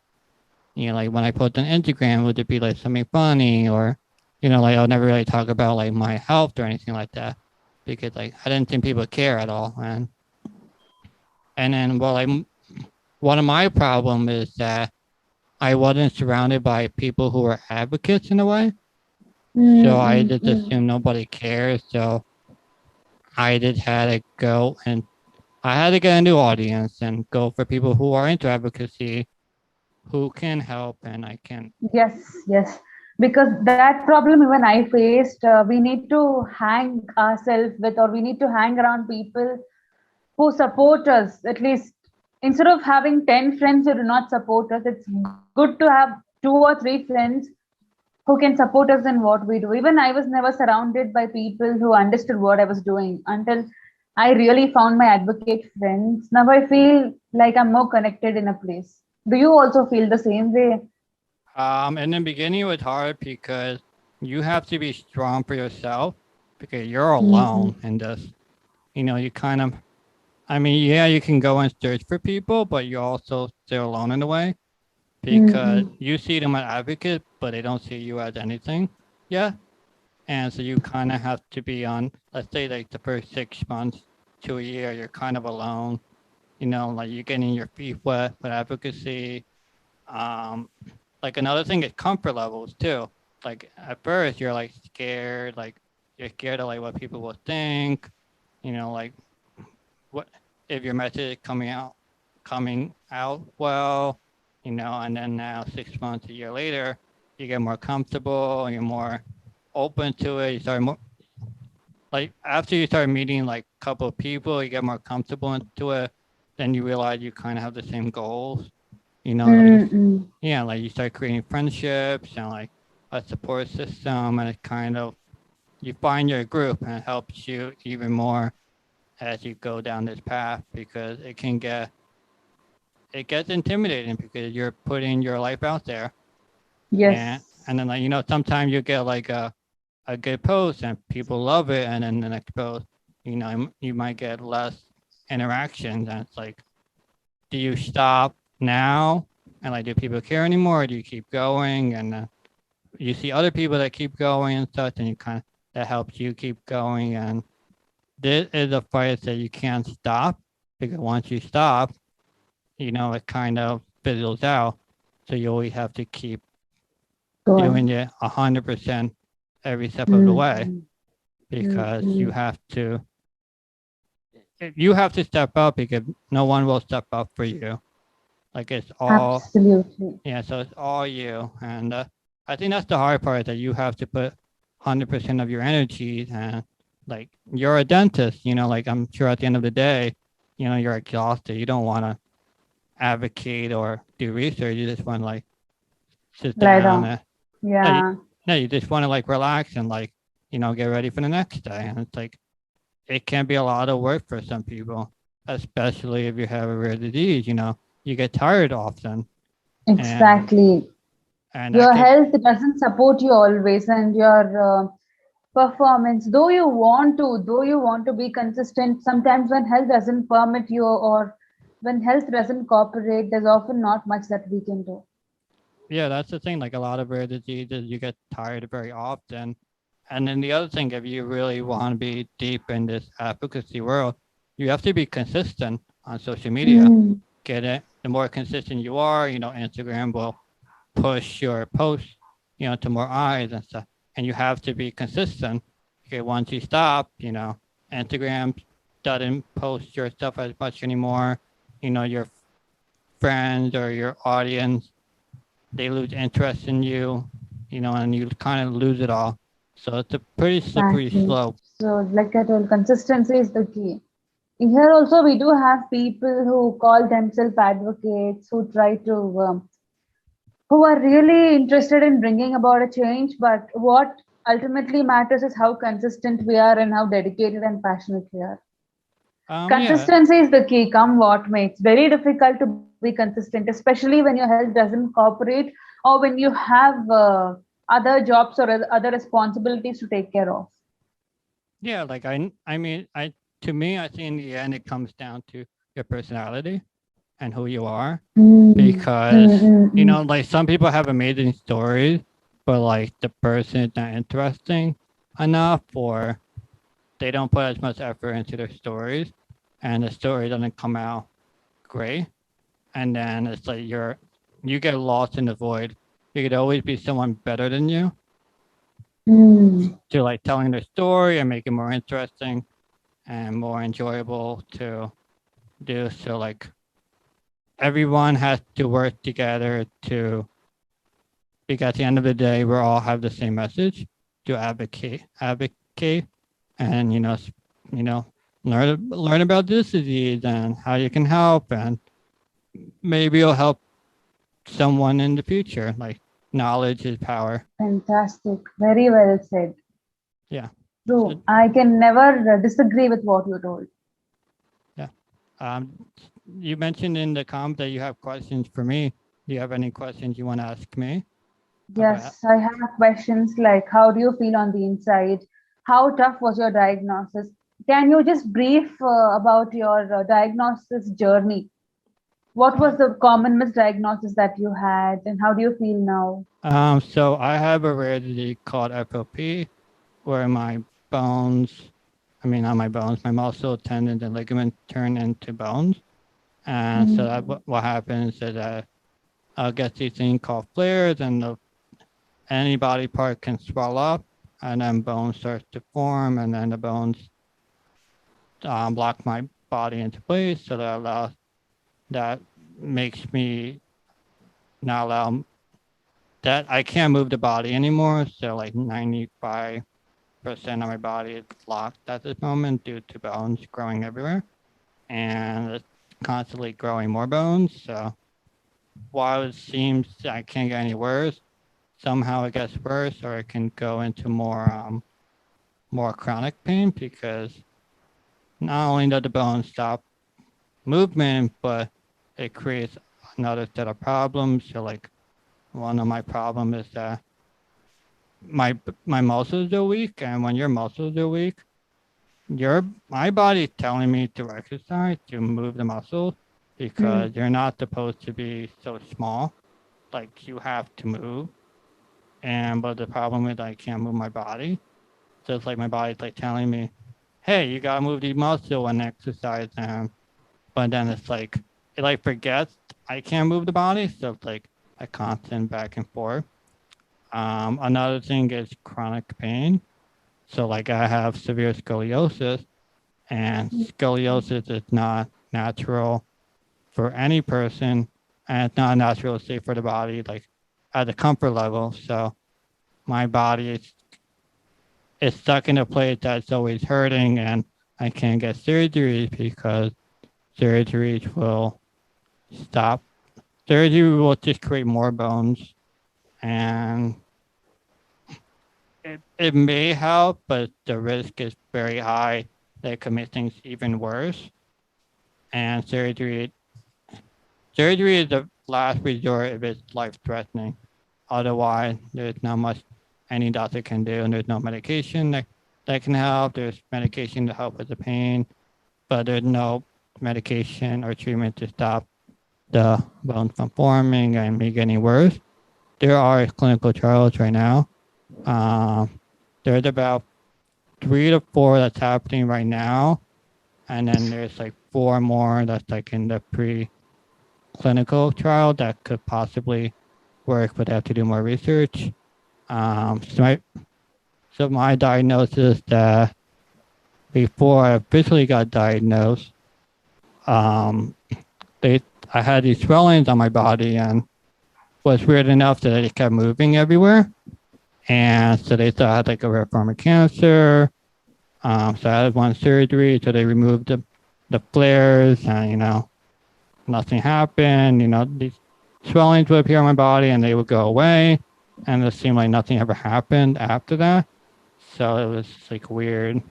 like when I post on Instagram, would it be like something funny or, like I'll never really talk about like my health or anything like that because like I didn't think people care at all. And then well, like one of my problem is that I wasn't surrounded by people who were advocates in a way. So I just Mm-mm-mm. assumed nobody cares. So I just had to go and I had to get a new audience and go for people who are into advocacy, who can help and I can. Yes, yes. Because that problem even I faced, we need to hang ourselves with, or we need to hang around people who support us. At least instead of having 10 friends who do not support us, it's good to have 2 or 3 friends who can support us in what we do. Even I was never surrounded by people who understood what I was doing until I really found my advocate friends. Now I feel like I'm more connected in a place. Do you also feel the same way? In the beginning, it was hard because you have to be strong for yourself because you're Mm-mm. alone in this. You kind of, I mean, yeah, you can go and search for people, but you're also still alone in a way because Mm-mm. you see them as advocate, but they don't see you as anything. Yeah. And so you kind of have to be on, let's say, like the first 6 months to a year, you're kind of alone. Like you're getting your feet wet with advocacy. Um, like another thing is comfort levels too. Like at first you're like scared, like you're scared of like what people will think, like what if your message is coming out well, and then now 6 months, a year later, you get more comfortable and you're more open to it. You start more like after you start meeting like a couple of people, you get more comfortable into it. Then you realize you kind of have the same goals. Like Mm-mm. yeah, like you start creating friendships and like a support system, and it kind of you find your group, and it helps you even more as you go down this path because it gets intimidating because you're putting your life out there, and Yes. and then like sometimes you get like a good post and people love it, and then the next post, you might get less interactions, and it's like, do you stop now? And like, do people care anymore? Or do you keep going? And you see other people that keep going and such, and you kind of that helps you keep going. And this is a fight that you can't stop because once you stop, it kind of fizzles out. So you always have to keep Go on. doing it 100% every step of the way, because you have to step up, because no one will step up for you. Like, it's all, Absolutely. yeah, so it's all you. And I think that's the hard part, that you have to put 100% of your energy. And like, you're a dentist, like, I'm sure at the end of the day, you're exhausted. You don't want to advocate or do research. You just want to like sit Lie down down. and Yeah. you just want to like relax and like, get ready for the next day. And it's like, it can be a lot of work for some people, especially if you have a rare disease. You get tired often, and Exactly. that Your can, health doesn't support you always, and your performance, though you want to be consistent, sometimes when health doesn't permit you, or when health doesn't cooperate, there's often not much that we can do. yeah, that's the thing. Like, a lot of rare diseases, you get tired very often. And then the other thing, if you really want to be deep in this advocacy world, you have to be consistent on social media. Mm, Get it? The more consistent you are, Instagram will push your posts, to more eyes and stuff. And you have to be consistent. Okay, once you stop, Instagram doesn't post your stuff as much anymore. Your friends or your audience, they lose interest in you, and you kind of lose it all. So it's a pretty slippery exactly. slope. So, like I told, consistency is the key. Here also, we do have people who call themselves advocates, who try to who are really interested in bringing about a change. But what ultimately matters is how consistent we are and how dedicated and passionate we are. Yeah, Consistency is the key, come what may. It's very difficult to be consistent, especially when your health doesn't cooperate, or when you have other jobs or other responsibilities to take care of. yeah. Like, I mean, to me, I think in the end it comes down to your personality and who you are, Mm, because mm, mm, mm. like, some people have amazing stories, but like, the person is not interesting enough, or they don't put as much effort into their stories, and the story doesn't come out great. And then it's like, you get lost in the void. You could always be someone better than you, Mm. to like telling their story and make it more interesting and more enjoyable to do. So like, everyone has to work together, to because at the end of the day, we all have the same message: to advocate, and you know, learn about this disease and how you can help, and maybe you'll help someone in the future. Like, knowledge is power. Fantastic. Very well said. Yeah. So, True. I can never disagree with what you told. yeah. You mentioned in the comments that you have questions for me. Do you have any questions you want to ask me about? Yes, I have questions like how do you feel on the inside? How tough was your diagnosis? Can you just brief about your diagnosis journey? What was Uh, the common misdiagnosis that you had, and how do you feel now? so I have a rare disease called FOP, where my bones, I mean, not my bones, my muscle, tendons, and ligaments turn into bones. And so that, Mm, what happens is that I'll get these things called flares, and any body part can swell up, and then bones start to form, and then the bones lock my body into place. So that makes me not allow that I can't move the body anymore. So like, 95% of my body is locked at this moment due to bones growing everywhere, and it's constantly growing more bones. So while it seems I can't get any worse, somehow it gets worse, or it can go into more chronic pain, because not only does the bone stop movement, but it creates another set of problems. So like, one of my problems is that my muscles are weak, and when your muscles are weak, my body's telling me to exercise, to move the muscles, mm, because you're not supposed to be so small. Like, you have to move. And but the problem is, I can't move my body. So it's like, my body's like telling me, hey, you gotta move these muscles and exercise them. But then it's like, it like forgets I can't move the body. So it's like a constant back and forth. Another thing is chronic pain. So like I have severe scoliosis, and scoliosis is not natural for any person, and it's not natural state for the body, like at the comfort level. So my body is stuck in a place that's always hurting, and I can't get surgeries because surgeries will stop. Surgery will just create more bones, and it may help, but the risk is very high that it could make things even worse. And surgery is the last resort if it's life threatening. Otherwise, there's not much any doctor can do, and there's no medication that can help. There's medication to help with the pain, but there's no medication or treatment to stop the bones from forming and me getting worse. There are clinical trials right now. There's about 3 to 4 that's happening right now, and then there's like 4 more that's like in the pre-clinical trial that could possibly work, but they have to do more research. So my diagnosis that before I officially got diagnosed, um, I had these swellings on my body, and was weird enough that it kept moving everywhere. And so they thought I had like a rare form of cancer. So I had one surgery, so they removed the flares, and nothing happened. These swellings would appear on my body, and they would go away, and it seemed like nothing ever happened after that. So it was like weird.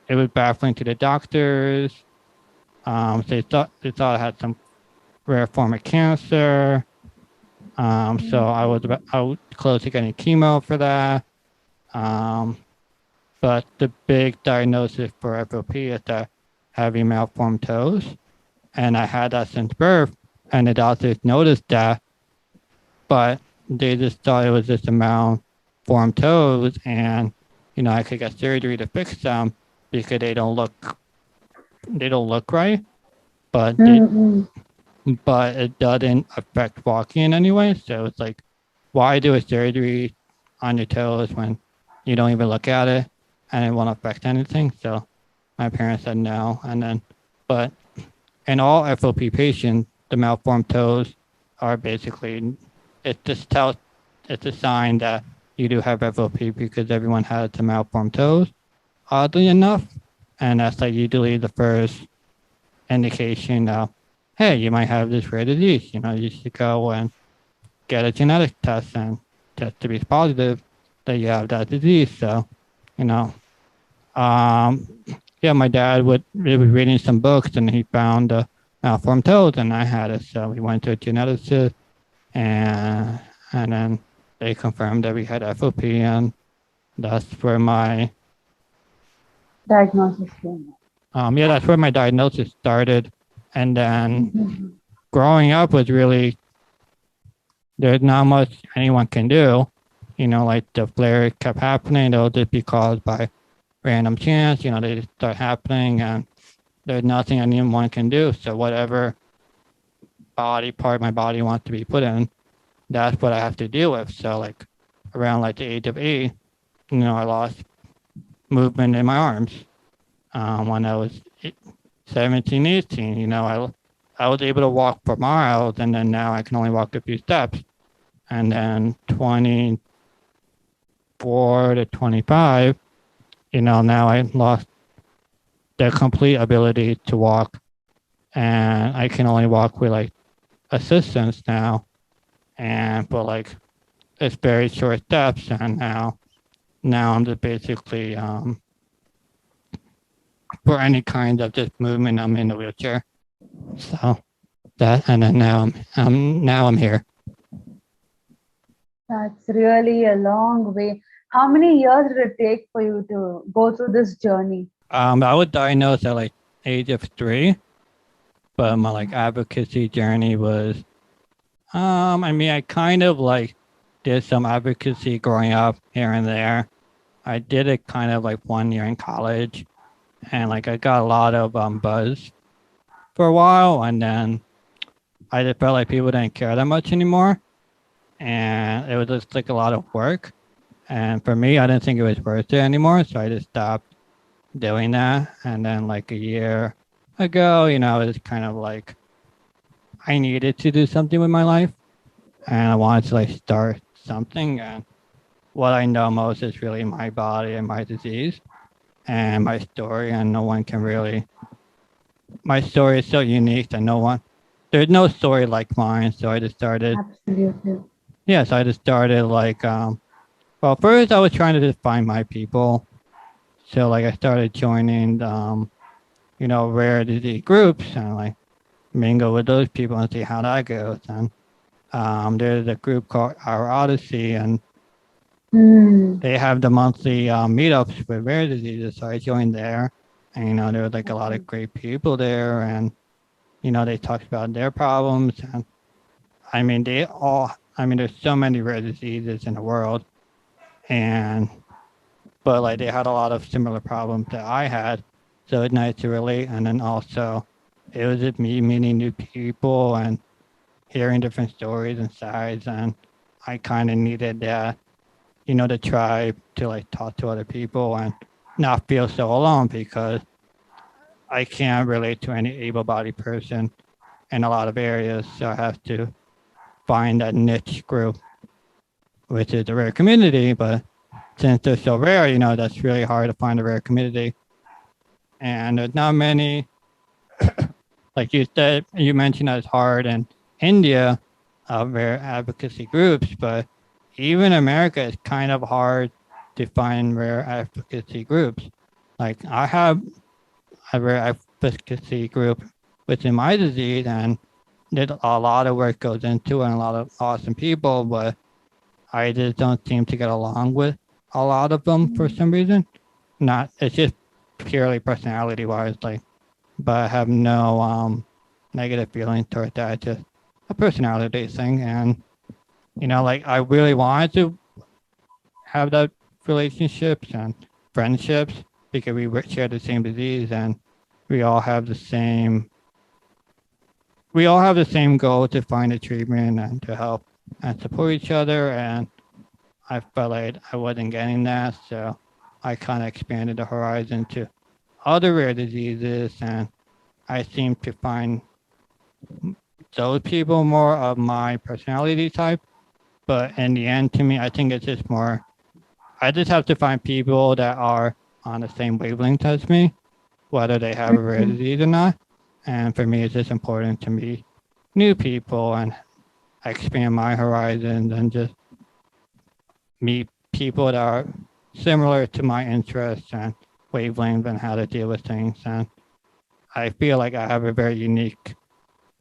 It was baffling to the doctors. So they thought I had some rare form of cancer. So I was close to getting chemo for that. But the big diagnosis for FOP is that having malformed toes, and I had that since birth, and the doctors noticed that, but they just thought it was just a malformed toes, and I could get surgery to fix them because they don't look right, but but it doesn't affect walking in any way. So it's like, why do a surgery on your toes when you don't even look at it and it won't affect anything? So my parents said no. And then, but in all FOP patients, the malformed toes are basically, it's a sign that you do have FOP because everyone has the malformed toes, oddly enough. And that's like usually the first indication of, hey, you might have this rare disease. You should go and get a genetic test and test to be positive that you have that disease. So, yeah, my dad was reading some books, and he found malformed toes, and I had it. So we went to a geneticist, and then they confirmed that we had FOP, and that's where my diagnosis came. Yeah, that's where my diagnosis started. And then growing up was really, there's not much anyone can do. Like the flare kept happening. They'll just be caused by random chance. They just start happening, and there's nothing anyone can do. So whatever body part my body wants to be put in, that's what I have to deal with. So like around like the age of 8, I lost movement in my arms. When I was 17, 18, I was able to walk for miles, and then now I can only walk a few steps. And then 24 to 25, now I lost the complete ability to walk, and I can only walk with like assistance now, and for like it's very short steps. And now I'm just basically for any kind of just movement, I'm in a wheelchair. So that, and then now I'm here. That's really a long way. How many years did it take for you to go through this journey? I was diagnosed at like age of 3, but my like advocacy journey was, I kind of like did some advocacy growing up here and there. I did it kind of like 1 year in college, and like I got a lot of buzz for a while, and then I just felt like people didn't care that much anymore. and it was just like a lot of work. And for me, I didn't think it was worth it anymore, so I just stopped doing that. And then like a year ago, it was kind of like I needed to do something with my life, and I wanted to like start something. And what I know most is really my body and my disease and my story, and no one can really. My story is so unique that there's no story like mine. So I just started. Absolutely. Yeah, so I just started like, well, first I was trying to just find my people. So like I started joining, rare disease groups and like mingle with those people and see how that goes. And there's a group called Our Odyssey, and Hmm. they have the monthly meetups with rare diseases. So I joined there, and there was like a lot of great people there, and they talked about their problems. And I mean, there's so many rare diseases in the world, and but like they had a lot of similar problems that I had, so it's nice to relate. And then also, it was just me meeting new people and hearing different stories and sides, and I kind of needed that, the tribe to like talk to other people and not feel so alone, because I can't relate to any able-bodied person in a lot of areas, so I have to find that niche group, which is the rare community. But since they're so rare, that's really hard to find a rare community. And there's not many, like you mentioned that it's hard in India, rare advocacy groups, but even America is kind of hard to find rare advocacy groups. Like I have a rare advocacy group within my disease, and a lot of work goes into it and a lot of awesome people, but I just don't seem to get along with a lot of them for some reason. Not, it's just purely personality wise, like, but I have no negative feelings toward that. It's just a personality thing. And, like I really wanted to have that relationships and friendships because we share the same disease, and we all have the same goal to find a treatment and to help and support each other. And I felt like I wasn't getting that, so I kind of expanded the horizon to other rare diseases, and I seem to find those people more of my personality type. But in the end, to me, I think it's just more, I just have to find people that are on the same wavelength as me, whether they have a rare disease or not. And for me, it's just important to meet new people and expand my horizons and just meet people that are similar to my interests and wavelengths and how to deal with things. And I feel like I have a very unique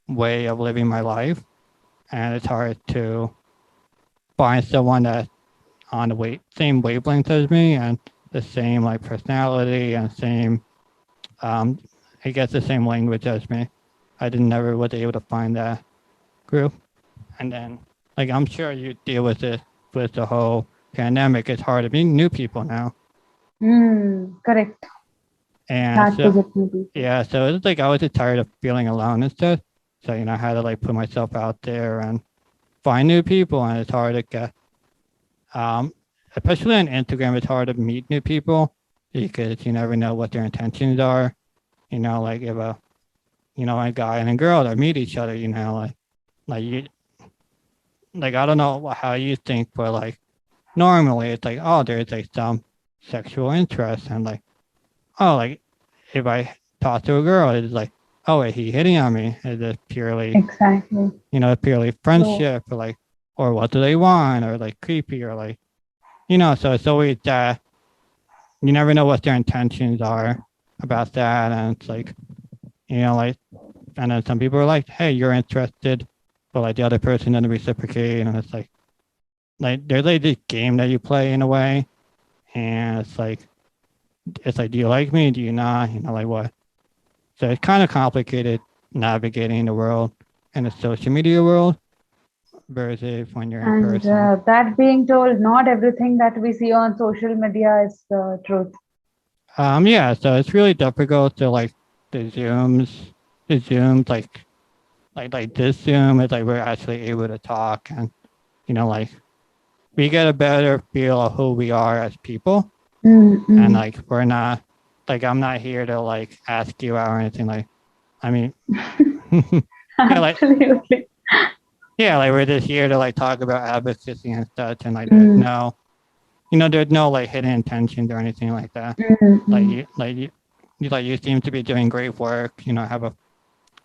way of living my life, and it's hard to find someone that's on the same wavelength as me and the same like personality and same, I guess the same language as me. I didn't never was able to find that group. And then, like, I'm sure you deal with it with the whole pandemic. It's hard to meet new people now. Correct. And Hard to so, get new people. yeah, so it's like I was just tired of feeling alone and stuff. So, I had to like put myself out there and find new people. And it's hard to get, especially on Instagram, it's hard to meet new people because you never know what their intentions are. Like if a guy and a girl that meet each other, like you, like I don't know how you think, but like normally it's like, oh, there's like some sexual interest, and like, oh, like if I talk to a girl, it's like, oh, is he hitting on me? Is it purely, Exactly. purely friendship, or like, or what do they want, or like creepy, or like, so it's always that you never know what their intentions are about that, and it's like, like, and then some people are like, hey, you're interested, but like the other person doesn't reciprocate, and it's like there's like this game that you play in a way, and it's like, do you like me? Do you not? Like what? So it's kind of complicated navigating the world in the social media world versus when you're in And person. that being told, not everything that we see on social media is the truth. Yeah, so it's really difficult to like the zooms like this Zoom is like we're actually able to talk, and like we get a better feel of who we are as people. Mm-hmm. And like we're not like I'm not here to like ask you out or anything. Like I mean Absolutely. like we're just here to like talk about advocacy and such, and like there's Mm-hmm. no there's no like hidden intentions or anything like that. You seem to be doing great work, have a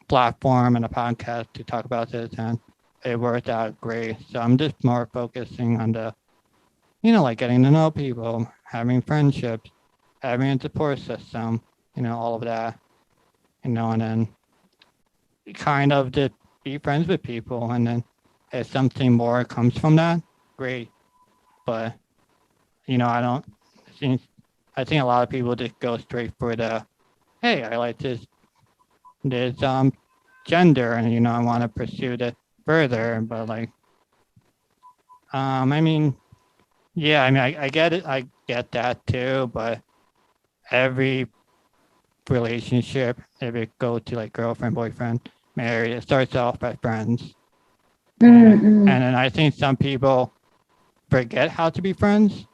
platform and a podcast to talk about this, and it worked out great. So I'm just more focusing on the like getting to know people, having friendships, having a support system, all of that, and then kind of just be friends with people. And then if something more comes from that, great. But, I don't think, I think a lot of people just go straight for the, hey, I like this gender and, I want to pursue it further. But like, I mean, yeah, I mean, I get it. I get that too. But every relationship, if it goes to like girlfriend, boyfriend, married, it starts off as friends. Mm-hmm. And then I think some people forget how to be friends.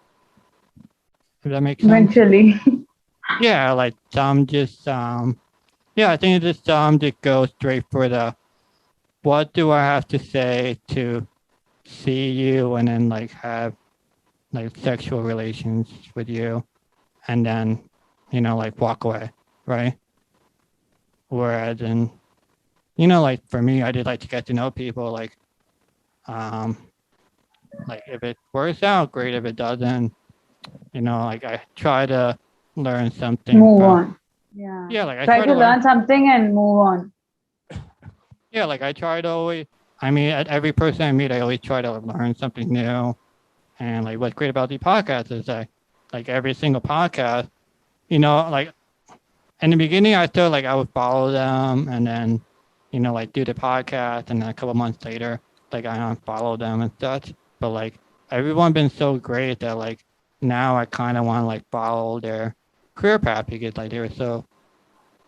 If that makes sense. Eventually. Yeah, like some just I think it's just some just go straight for the what do I have to say to see you and then like have like sexual relations with you and then like walk away, right? Whereas in like for me I did like to get to know people like if it works out great, if it doesn't, like I try to learn something Move from on. Yeah. like I Try try to to learn learn something and move on. like I try to always I mean at every person I meet I always try to learn something new. And like what's great about the podcast is that like every single podcast, like in the beginning I thought like I would follow them and then like do the podcast, and then a couple months later like I unfollow them and such. But like everyone been so great that like now I kind of want to like follow their career path because like they were so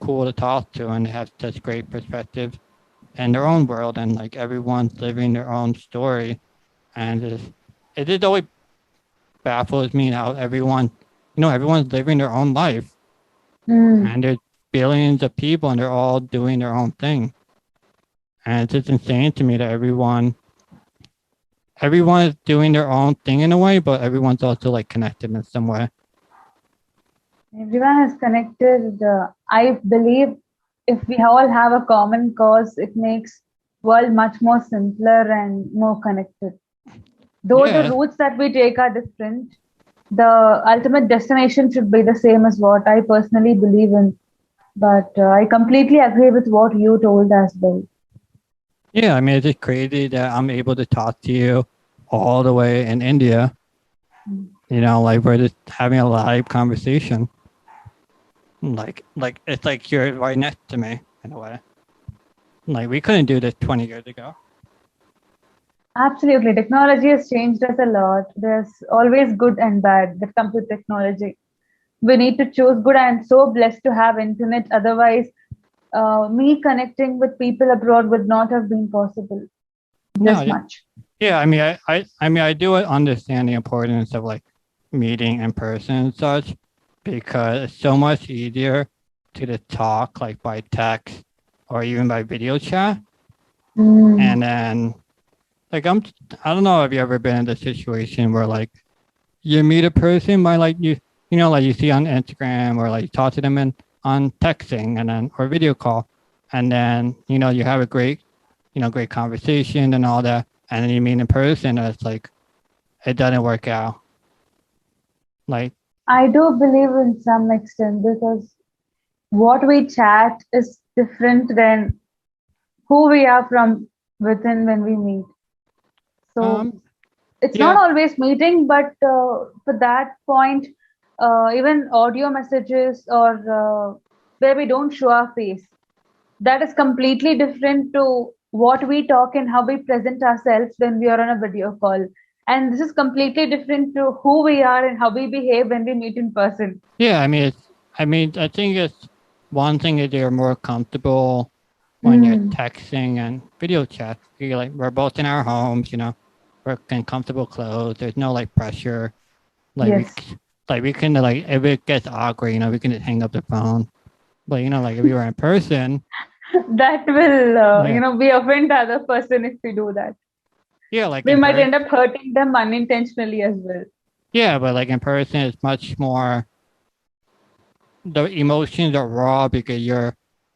cool to talk to and they have such great perspectives in their own world, and like everyone's living their own story. And it just always baffles me how everyone's living their own life, Mm. and there's billions of people and they're all doing their own thing. And it's just insane to me that everyone is doing their own thing in a way, but everyone's also like connected in some way. Everyone is connected. I believe if we all have a common cause, it makes world much more simpler and more connected. Though the Yeah, routes that we take are different, the ultimate destination should be the same as what I personally believe in. But I completely agree with what you told as well. yeah. I mean, it's just crazy that I'm able to talk to you all the way in India. Like we're just having a live conversation. Like it's like you're right next to me in a way. Like we couldn't do this 20 years ago. Absolutely. Technology has changed us a lot. There's always good and bad that comes with technology. We need to choose good. I'm so blessed to have internet. Otherwise, me connecting with people abroad would not have been possible. No, This much. yeah. I mean, I mean, I do understand the importance of like meeting in person and such because it's so much easier to just talk like by text or even by video chat. Mm. And then like I don't know if you ever been in the situation where like you meet a person by like like you see on Instagram or like you talk to them on texting and then or video call, and then you have a great great conversation and all that, and then you meet in person and it's like it doesn't work out. Like I do believe in some extent because what we chat is different than who we are from within when we meet. So it's not yeah, always meeting, but for that point, even audio messages or where we don't show our face, that is completely different to what we talk and how we present ourselves when we are on a video call. And this is completely different to who we are and how we behave when we meet in person. yeah. I think it's one thing is you're more comfortable when you're Mm. texting and video chat. You're like we're both in our homes, we're we're in comfortable clothes. There's no like pressure. Like Yes. we can like if it gets awkward, we can just hang up the phone. But like if we were in person, That will, yeah, we offend the other person if we do that. yeah, like We in might person, end up hurting them unintentionally as well. yeah, but like in person, it's much more. The emotions are raw because you're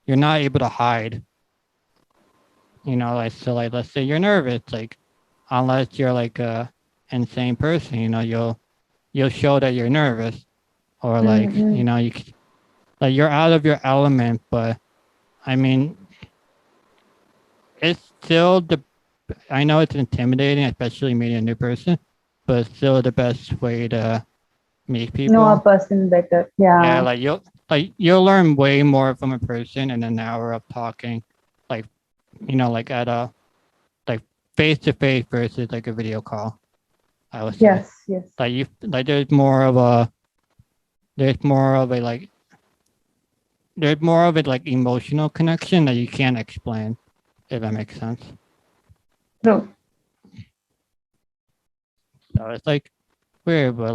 not able to hide. Like so, like let's say you're nervous, like unless you're like a insane person, you'll show that you're nervous, or like Mm-mm. like you're out of your element. But I mean, it's still the. I know it's intimidating, especially meeting a new person, but it's still the best way to meet Know a people. person better. Yeah, Yeah. you'll learn way more from a person in an hour of talking, like like at a like face to face versus like a video call. I would say Yes, yes. like there's more of a like there's more of a like emotional connection that you can't explain, if that makes sense. True. So it's like weird, but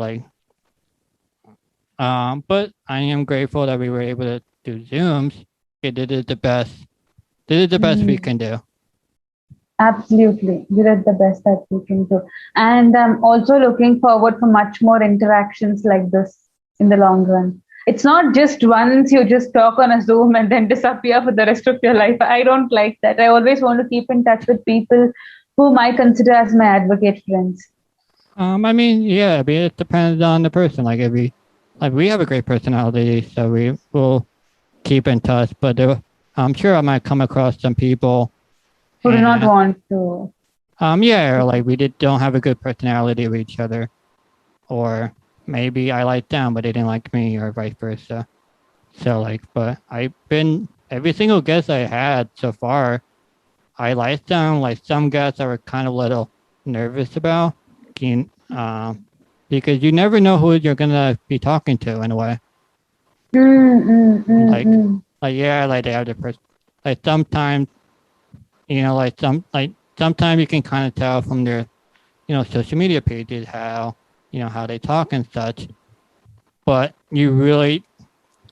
but I am grateful that we were able to do Zooms. It is the best. This is the best we Mm. can do. Absolutely. We did the best that we can do. And I'm also looking forward for much more interactions like this in the long run. It's not just once you just talk on a Zoom and then disappear for the rest of your life. I don't like that. I always want to keep in touch with people whom I consider as my advocate friends. I mean, yeah, I mean, it depends on the person. Like if we have a great personality, so we will keep in touch. But I'm sure I might come across some people, Who do not and want to. yeah, or like don't have a good personality with each other, or maybe I like them but they didn't like me, or vice versa. So like, but I've been every single guest I had so far, I liked them. Like some guests I were kind of a little nervous about, can, because you never know who you're gonna be talking to in a way. Mm, mm, mm, Like, mm. yeah, like they have the person. Like sometimes, like sometimes you can kind of tell from their, social media pages how they talk and such. But you really,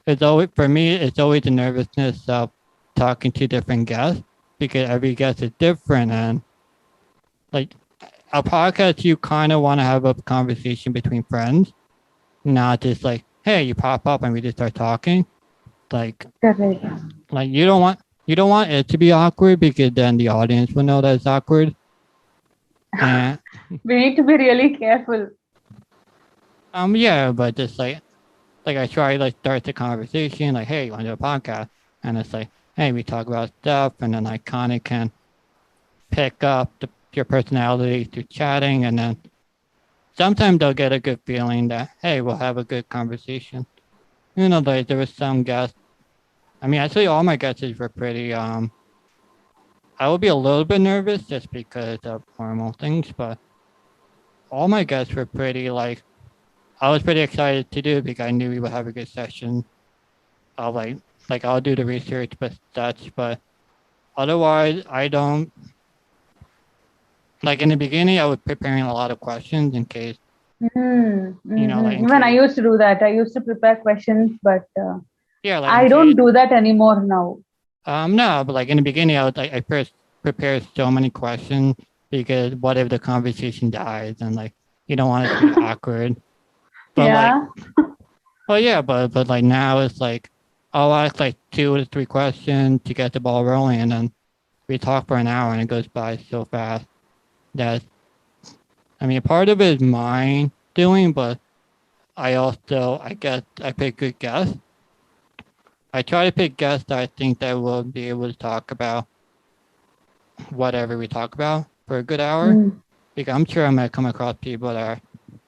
it's always for me, it's always the nervousness of talking to different guests because every guest is different, and like a podcast, you kind of want to have a conversation between friends, not just like, hey, you pop up and we just start talking. Like, Correct. like you don't want it to be awkward because then the audience will know that it's awkward. And We need to be really careful. yeah, but just like I try like start the conversation like, hey, you want to do a podcast? And it's like, hey, we talk about stuff, and then I kind of can pick up your personality through chatting, and then sometimes they'll get a good feeling that, hey, we'll have a good conversation. Like there was some guests. I mean, actually, all my guests were pretty. I would be a little bit nervous just because of normal things, but all my guests were pretty like. I was pretty excited to do it because I knew we would have a good session. I'll I'll do the research, but such. But otherwise, I don't. Like in the beginning, I was preparing a lot of questions in case, Mm, like in Even I case, used to do that. I used to prepare questions, but yeah, like in I don't case. do that anymore now. No, but like in the beginning, I first prepared so many questions because what if the conversation dies, and like you don't want it to be awkward. But like, Yeah. oh yeah, but like now it's like I'll ask like 2 to 3 questions to get the ball rolling, and then we talk for an hour, and it goes by so fast that I mean, part of it is mine doing, but I guess I pick good guests. I try to pick guests that I think that will be able to talk about whatever we talk about for a good hour. Mm. Because I'm sure I'm gonna come across people that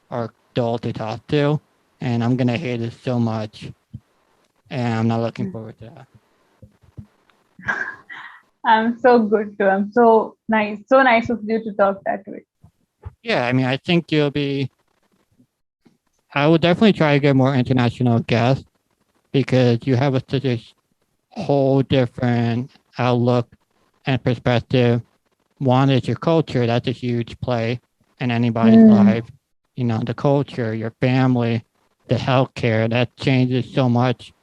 are dull to talk to, and I'm gonna hate it so much, and I'm not looking forward to that. I'm so good too. I'm so nice. So nice of you to talk that way. Yeah, I mean, I think you'll be. I would definitely try to get more international guests because you have such a whole different outlook and perspective. One is your culture. That's a huge play. in anybody's life. You know, the culture, your family, the healthcare, that changes so much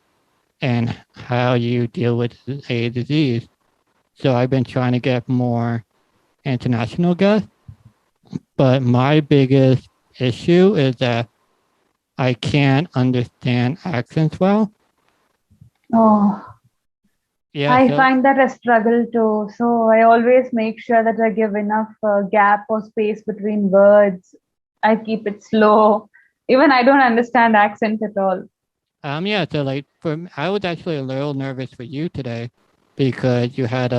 and how you deal with a disease. So I've been trying to get more international guests, but my biggest issue is that I can't understand accents well. Oh, Yeah, I so find that a struggle too. So I always make sure that I give enough gap or space between words. I keep it slow. Even I don't understand accent at all. yeah, so like I was actually a little nervous for you today because you had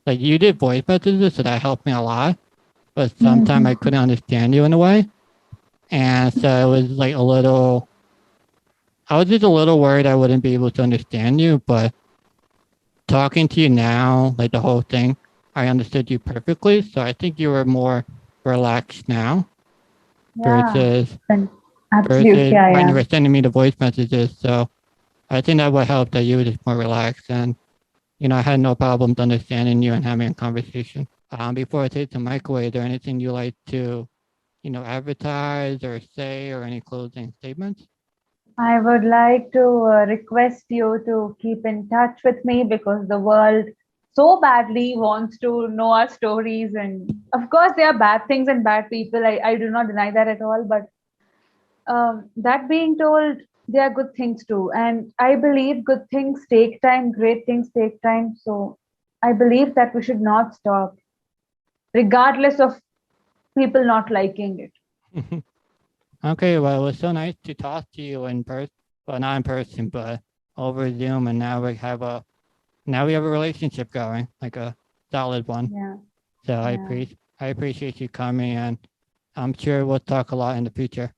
like you did voice messages, so that helped me a lot. But sometimes I Mhm. couldn't understand you in a way, and so it was like a little. I was just a little worried I wouldn't be able to understand you, but talking to you now, like the whole thing, I understood you perfectly. So I think you were more relaxed now Yeah, versus then absolutely versus I when you were am. sending me the voice messages. So I think that would help that you were just more relaxed and I had no problems understanding you and having a conversation. Before I take the mic away, is there anything you like to, advertise or say or any closing statements? I would like to request you to keep in touch with me because the world so badly wants to know our stories. And of course, there are bad things and bad people. I do not deny that at all. But that being told, there are good things too. And I believe good things take time, great things take time. So I believe that we should not stop, regardless of people not liking it. Okay, well, it was so nice to talk to you in person. Well, not in person, but over Zoom, and now we have a relationship going, like a solid one. Yeah. So Yeah. I appreciate you coming, and I'm sure we'll talk a lot in the future.